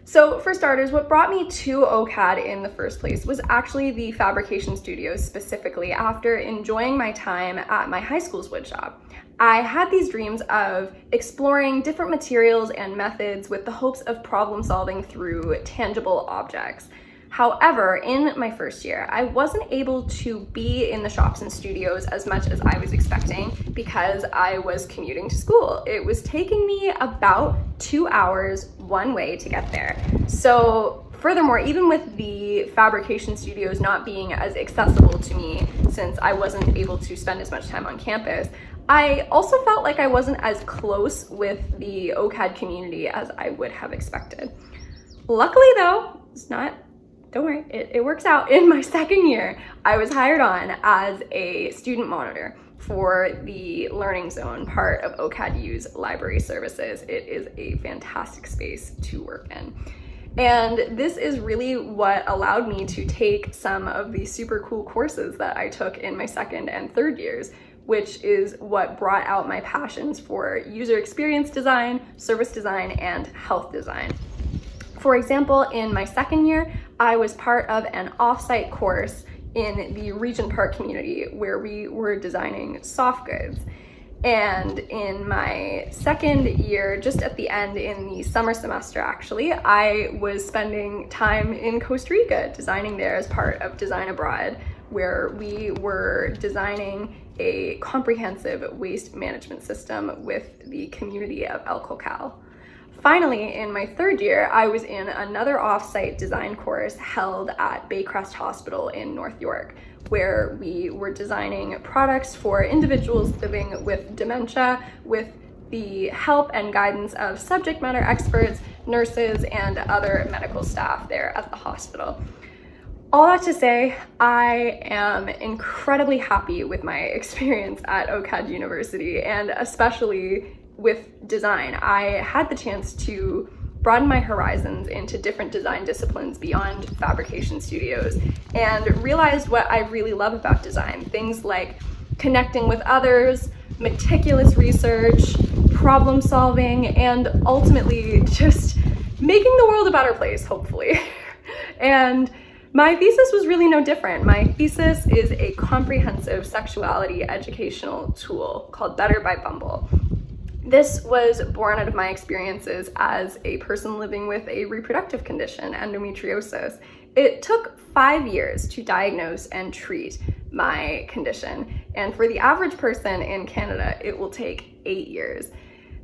So for starters, what brought me to OCAD in the first place was actually the fabrication studios specifically after enjoying my time at my high school's woodshop. I had these dreams of exploring different materials and methods with the hopes of problem solving through tangible objects. However, in my first year, I wasn't able to be in the shops and studios as much as I was expecting because I was commuting to school. It was taking me about 2 hours one way to get there. So furthermore, even with the fabrication studios not being as accessible to me since I wasn't able to spend as much time on campus, I also felt like I wasn't as close with the OCAD community as I would have expected. Luckily though, don't worry, it works out. In my second year, I was hired on as a student monitor for the Learning Zone part of OCADU's library services. It is a fantastic space to work in. And this is really what allowed me to take some of the super cool courses that I took in my second and third years, which is what brought out my passions for user experience design, service design, and health design. For example, in my second year, I was part of an off-site course in the Regent Park community where we were designing soft goods. And in my second year, just at the end in the summer semester actually, I was spending time in Costa Rica designing there as part of Design Abroad, where we were designing a comprehensive waste management system with the community of El Cocal. Finally, in my third year, I was in another off-site design course held at Baycrest Hospital in North York, where we were designing products for individuals living with dementia with the help and guidance of subject matter experts, nurses, and other medical staff there at the hospital. All that to say, I am incredibly happy with my experience at OCAD University, and especially with design. I had the chance to broaden my horizons into different design disciplines beyond fabrication studios and realized what I really love about design. Things like connecting with others, meticulous research, problem solving, and ultimately just making the world a better place, hopefully. And My thesis was really no different. My thesis is a comprehensive sexuality educational tool called Better by Bumble. This was born out of my experiences as a person living with a reproductive condition, endometriosis. It took 5 years to diagnose and treat my condition, and for the average person in Canada, it will take 8 years.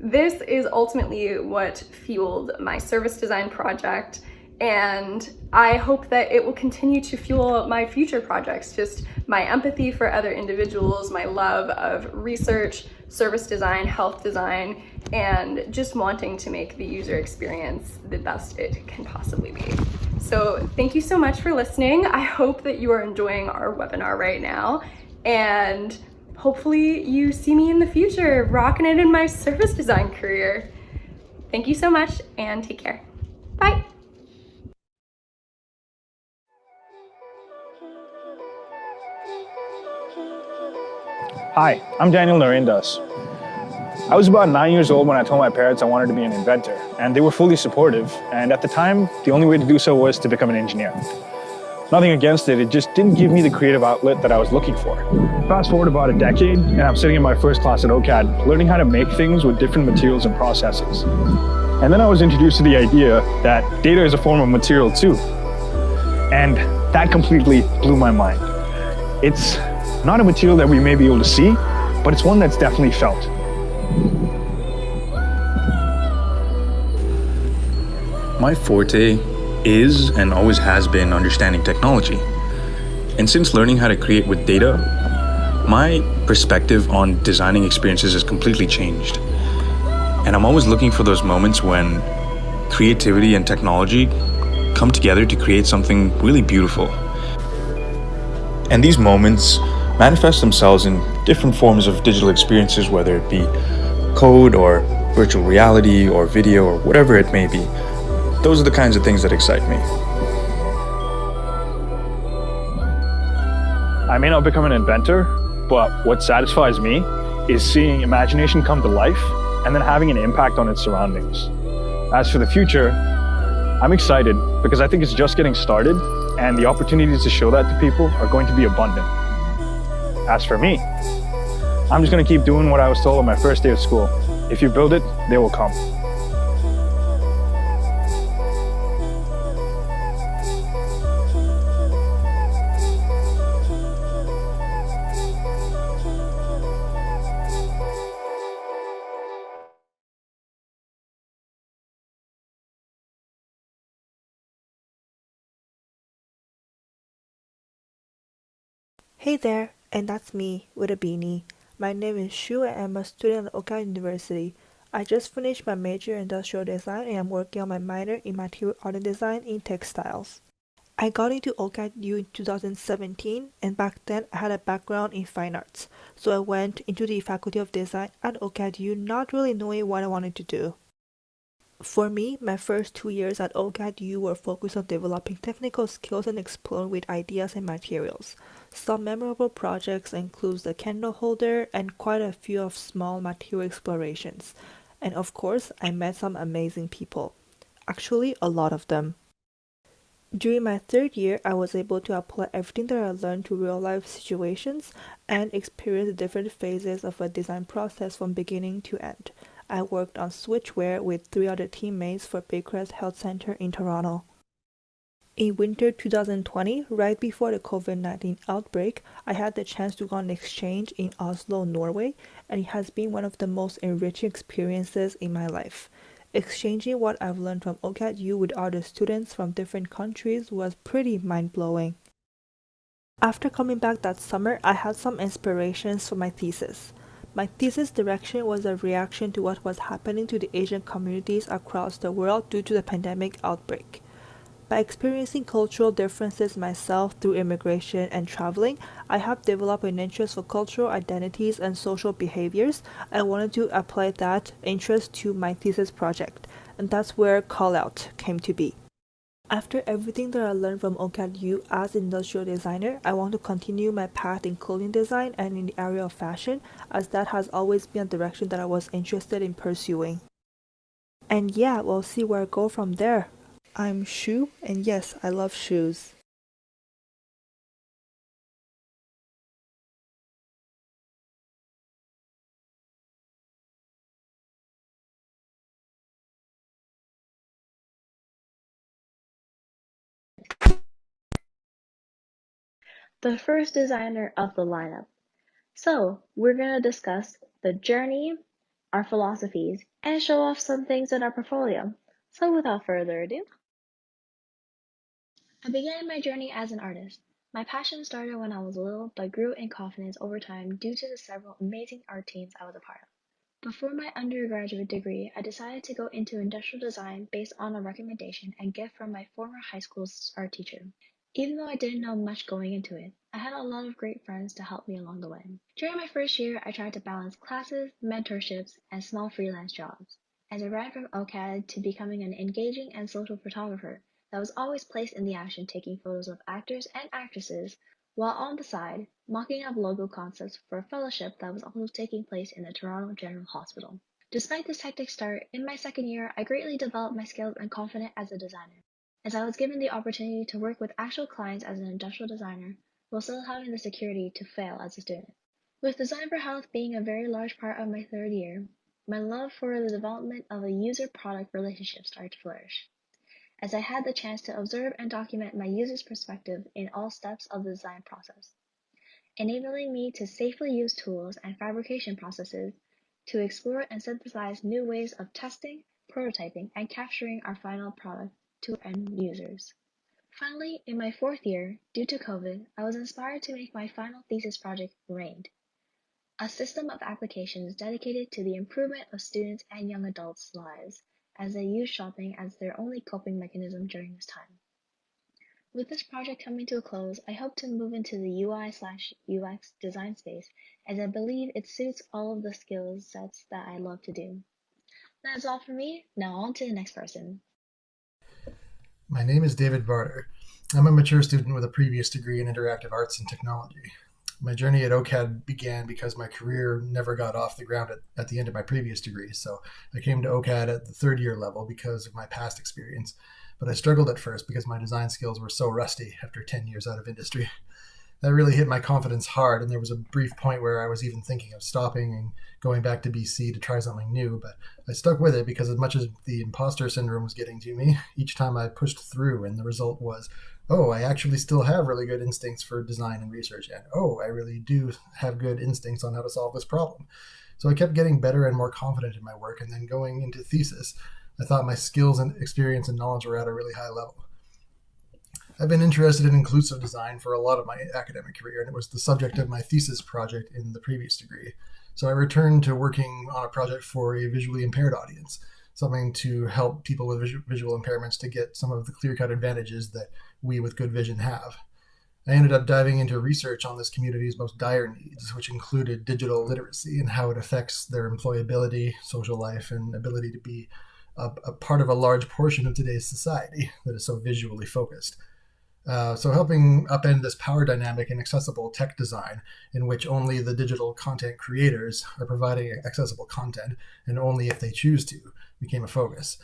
This is ultimately what fueled my service design project, and I hope that it will continue to fuel my future projects, just my empathy for other individuals, my love of research, service design, health design, and just wanting to make the user experience the best it can possibly be. So thank you so much for listening. I hope that you are enjoying our webinar right now, and hopefully you see me in the future rocking it in my service design career. Thank you so much and take care. Bye. Hi, I'm Daniel Narindas. I was about 9 years old when I told my parents I wanted to be an inventor, and they were fully supportive, and at the time, the only way to do so was to become an engineer. Nothing against it, it just didn't give me the creative outlet that I was looking for. Fast forward about a decade, and I'm sitting in my first class at OCAD, learning how to make things with different materials and processes. And then I was introduced to the idea that data is a form of material too. And that completely blew my mind. It's not a material that we may be able to see, but it's one that's definitely felt. My forte is and always has been understanding technology. And since learning how to create with data, my perspective on designing experiences has completely changed. And I'm always looking for those moments when creativity and technology come together to create something really beautiful. And these moments manifest themselves in different forms of digital experiences, whether it be code or virtual reality or video or whatever it may be. Those are the kinds of things that excite me. I may not become an inventor, but what satisfies me is seeing imagination come to life and then having an impact on its surroundings. As for the future, I'm excited because I think it's just getting started and the opportunities to show that to people are going to be abundant. As for me, I'm just going to keep doing what I was told on my first day of school. If you build it, they will come. Hey there, and that's me with a beanie. My name is Shu and I'm a student at OCADU University. I just finished my major in industrial design and I'm working on my minor in material art and design in textiles. I got into OCADU in 2017 and back then I had a background in fine arts, so I went into the Faculty of Design at OCADU not really knowing what I wanted to do. For me, my first 2 years at OCADU were focused on developing technical skills and exploring with ideas and materials. Some memorable projects include the candle holder and quite a few of small material explorations. And of course, I met some amazing people. Actually, a lot of them. During my third year, I was able to apply everything that I learned to real-life situations and experience the different phases of a design process from beginning to end. I worked on switchware with 3 other teammates for Baycrest Health Center in Toronto. In winter 2020, right before the COVID-19 outbreak, I had the chance to go on exchange in Oslo, Norway, and it has been one of the most enriching experiences in my life. Exchanging what I've learned from OCADU with other students from different countries was pretty mind-blowing. After coming back that summer, I had some inspirations for my thesis. My thesis direction was a reaction to what was happening to the Asian communities across the world due to the pandemic outbreak. By experiencing cultural differences myself through immigration and traveling, I have developed an interest for cultural identities and social behaviors. I wanted to apply that interest to my thesis project, and that's where Callout came to be. After everything that I learned from OCADU as an industrial designer, I want to continue my path in clothing design and in the area of fashion, as that has always been a direction that I was interested in pursuing. And yeah, we'll see where I go from there. I'm Shu, and yes, I love shoes. the first designer of the lineup. So we're going to discuss the journey, our philosophies, and show off some things in our portfolio. So without further ado, I began my journey as an artist. My passion started when I was little, but grew in confidence over time due to the several amazing art teams I was a part of. Before my undergraduate degree, I decided to go into industrial design based on a recommendation and gift from my former high school art teacher. Even though I didn't know much going into it, I had a lot of great friends to help me along the way. During my first year, I tried to balance classes, mentorships, and small freelance jobs. As I ran from OCAD to becoming an engaging and social photographer that was always placed in the action taking photos of actors and actresses, while on the side, mocking up logo concepts for a fellowship that was also taking place in the Toronto General Hospital. Despite this hectic start, in my second year, I greatly developed my skills and confidence as a designer, as I was given the opportunity to work with actual clients as an industrial designer, while still having the security to fail as a student. With Design for Health being a very large part of my third year, my love for the development of a user-product relationship started to flourish, as I had the chance to observe and document my user's perspective in all steps of the design process, enabling me to safely use tools and fabrication processes to explore and synthesize new ways of testing, prototyping, and capturing our final product to end users. Finally, in my fourth year, due to COVID, I was inspired to make my final thesis project RAINed, a system of applications dedicated to the improvement of students and young adults' lives as they use shopping as their only coping mechanism during this time. With this project coming to a close, I hope to move into the UI/UX design space, as I believe it suits all of the skill sets that I love to do. That's all for me. Now on to the next person. My name is David Barter. I'm a mature student with a previous degree in interactive arts and technology. My journey at OCAD began because my career never got off the ground at the end of my previous degree, so I came to OCAD at the third year level because of my past experience. But I struggled at first because my design skills were so rusty after 10 years out of industry. That really hit my confidence hard, and there was a brief point where I was even thinking of stopping and going back to BC to try something new, but I stuck with it because as much as the imposter syndrome was getting to me, each time I pushed through, and the result was, oh, I actually still have really good instincts for design and research, and oh, I really do have good instincts on how to solve this problem. So I kept getting better and more confident in my work, and then going into thesis, I thought my skills and experience and knowledge were at a really high level. I've been interested in inclusive design for a lot of my academic career, and it was the subject of my thesis project in the previous degree. So I returned to working on a project for a visually impaired audience, something to help people with visual impairments to get some of the clear-cut advantages that we with good vision have. I ended up diving into research on this community's most dire needs, which included digital literacy and how it affects their employability, social life, and ability to be a part of a large portion of today's society that is so visually focused. So helping upend this power dynamic in accessible tech design, in which only the digital content creators are providing accessible content, and only if they choose to, became a focus.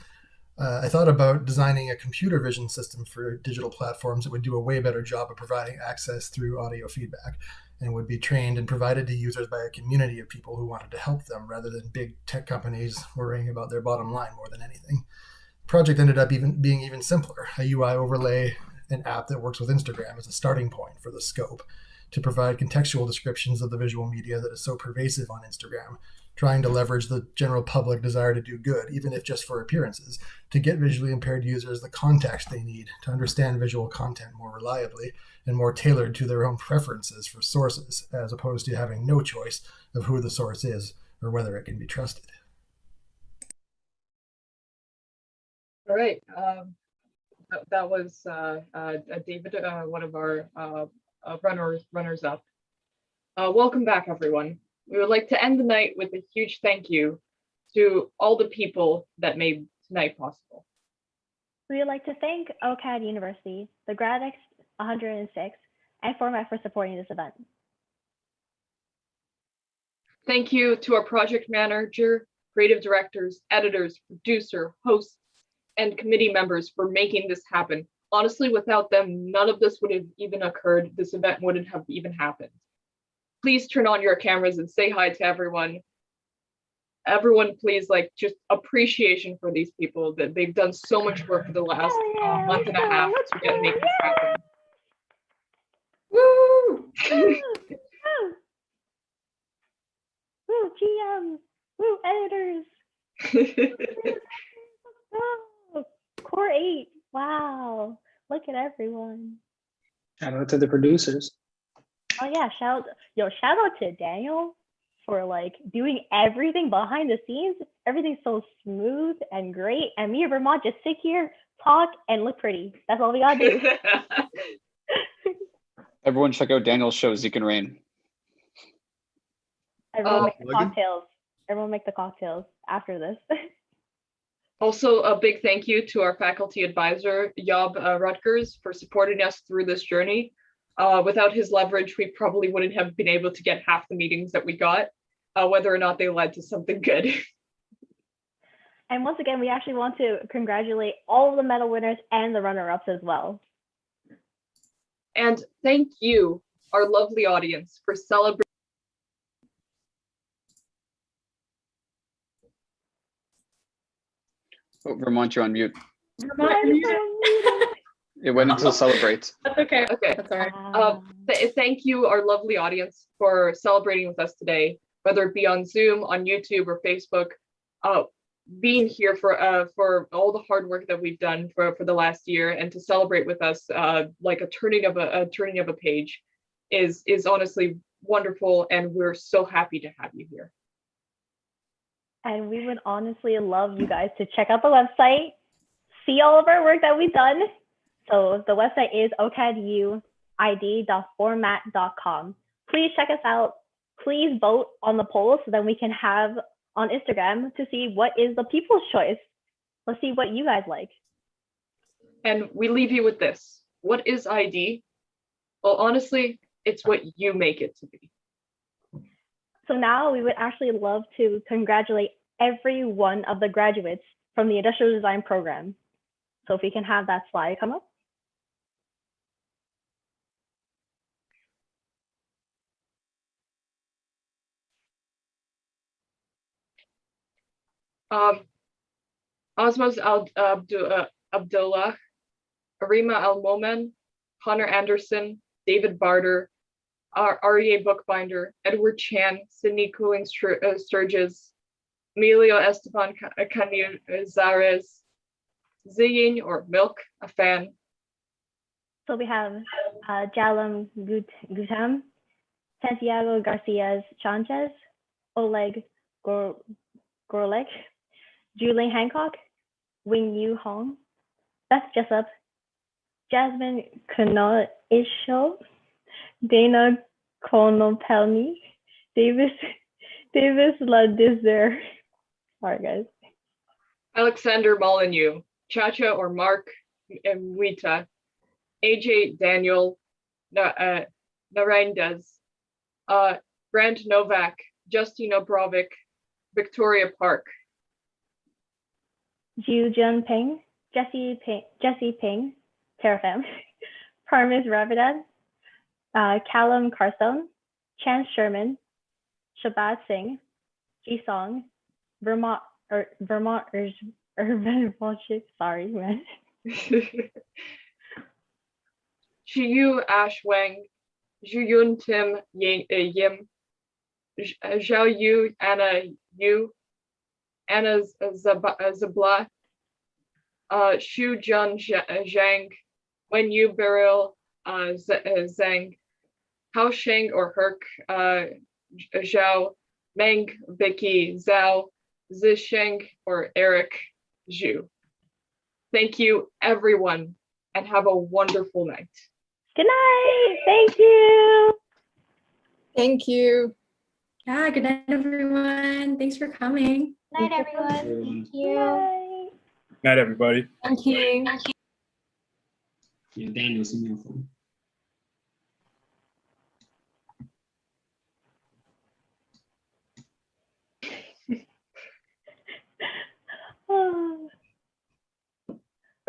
I thought about designing a computer vision system for digital platforms that would do a way better job of providing access through audio feedback, and would be trained and provided to users by a community of people who wanted to help them, rather than big tech companies worrying about their bottom line more than anything. The project ended up being even simpler, a UI overlay, an app that works with Instagram as a starting point for the scope, to provide contextual descriptions of the visual media that is so pervasive on Instagram, trying to leverage the general public desire to do good, even if just for appearances, to get visually impaired users the context they need to understand visual content more reliably and more tailored to their own preferences for sources, as opposed to having no choice of who the source is or whether it can be trusted. All right. That was David, one of our runners up. Welcome back, everyone. We would like to end the night with a huge thank you to all the people that made tonight possible. We would like to thank OCAD University, the Grad X 106, and Format for supporting this event. Thank you to our project manager, creative directors, editors, producer, hosts, and committee members for making this happen. Honestly, without them, none of this would have even occurred. This event wouldn't have even happened. Please turn on your cameras and say hi to everyone. Everyone, please, just appreciation for these people, that they've done so much work for the last month and a half to make this happen. Woo! Woo, GM. Woo, editors. Oh, Core 8. Wow. Look at everyone. Shout out to the producers. Oh yeah, shout out to Daniel for like doing everything behind the scenes. Everything's so smooth and great. And me and Vermont just sit here, talk, and look pretty. That's all we gotta do. Everyone check out Daniel's show, Zeke and Rain. Everyone make the cocktails. Everyone make the cocktails after this. Also, a big thank you to our faculty advisor, Job Rutgers, for supporting us through this journey. Without his leverage, we probably wouldn't have been able to get half the meetings that we got, whether or not they led to something good. And once again, we actually want to congratulate all of the medal winners and the runner-ups as well. And thank you, our lovely audience, for celebrating. Oh, Vermont, you're on mute. Vermont, It went until celebrate. That's okay. Okay, that's all right. Thank you, our lovely audience, for celebrating with us today, whether it be on Zoom, on YouTube, or Facebook. Being here for all the hard work that we've done for the last year, and to celebrate with us, like a turning of a page, is honestly wonderful, and we're so happy to have you here. And we would honestly love you guys to check out the website, see all of our work that we've done. So the website is OCADUID.format.com. Please check us out. Please vote on the poll so that we can have on Instagram to see what is the people's choice. Let's see what you guys like. And we leave you with this. What is ID? Well, honestly, it's what you make it to be. So now we would actually love to congratulate every one of the graduates from the Industrial Design program. So if we can have that slide come up. Osmos Abdullah, Arima Al-Momen, Connor Anderson, David Barter, REA Bookbinder, Edward Chan, Sydney Cooling Sturgis, Emilio Esteban Canizares, Ziyin or Milk, a fan. So we have Jalam Gutam, Santiago Garcia Sanchez, Oleg Gorlek, Julie Hancock, Wing Yu Hong, Beth Jessup, Jasmine Connaught Isho, Dana Konopelny, Davis Ladizer. All right, guys. Alexander Molyneux, Chacha or Mark Mwita, AJ Daniel Narandas, Brent Novak, Justina Brovic, Victoria Park. Ju Jun Ping, Jesse Ping, Terrafam, Parmis Ravidan, Callum Carstone, Chance Sherman, Shabbat Singh, Ji Song, Vermont Urban Volchik, sorry, man. Shiyu Ash Wang, Juyun Tim Yim, Zhao Yu Anna Yu, Anna Zabla, Shu Jun Zhang, Wen Yu Beryl Zhang, Hao Sheng or Herc Zhao, Meng Vicky Zhao, Zisheng or Eric Zhu. Thank you, everyone, and have a wonderful night. Good night. Thank you. Thank you. Yeah, good night, everyone. Thanks for coming. Night, everyone. Thank you. Good night, everybody. Thank you. Yeah, Daniel's in your phone.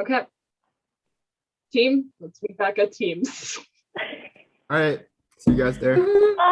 Okay. Team, let's meet back at Teams. All right. See you guys there.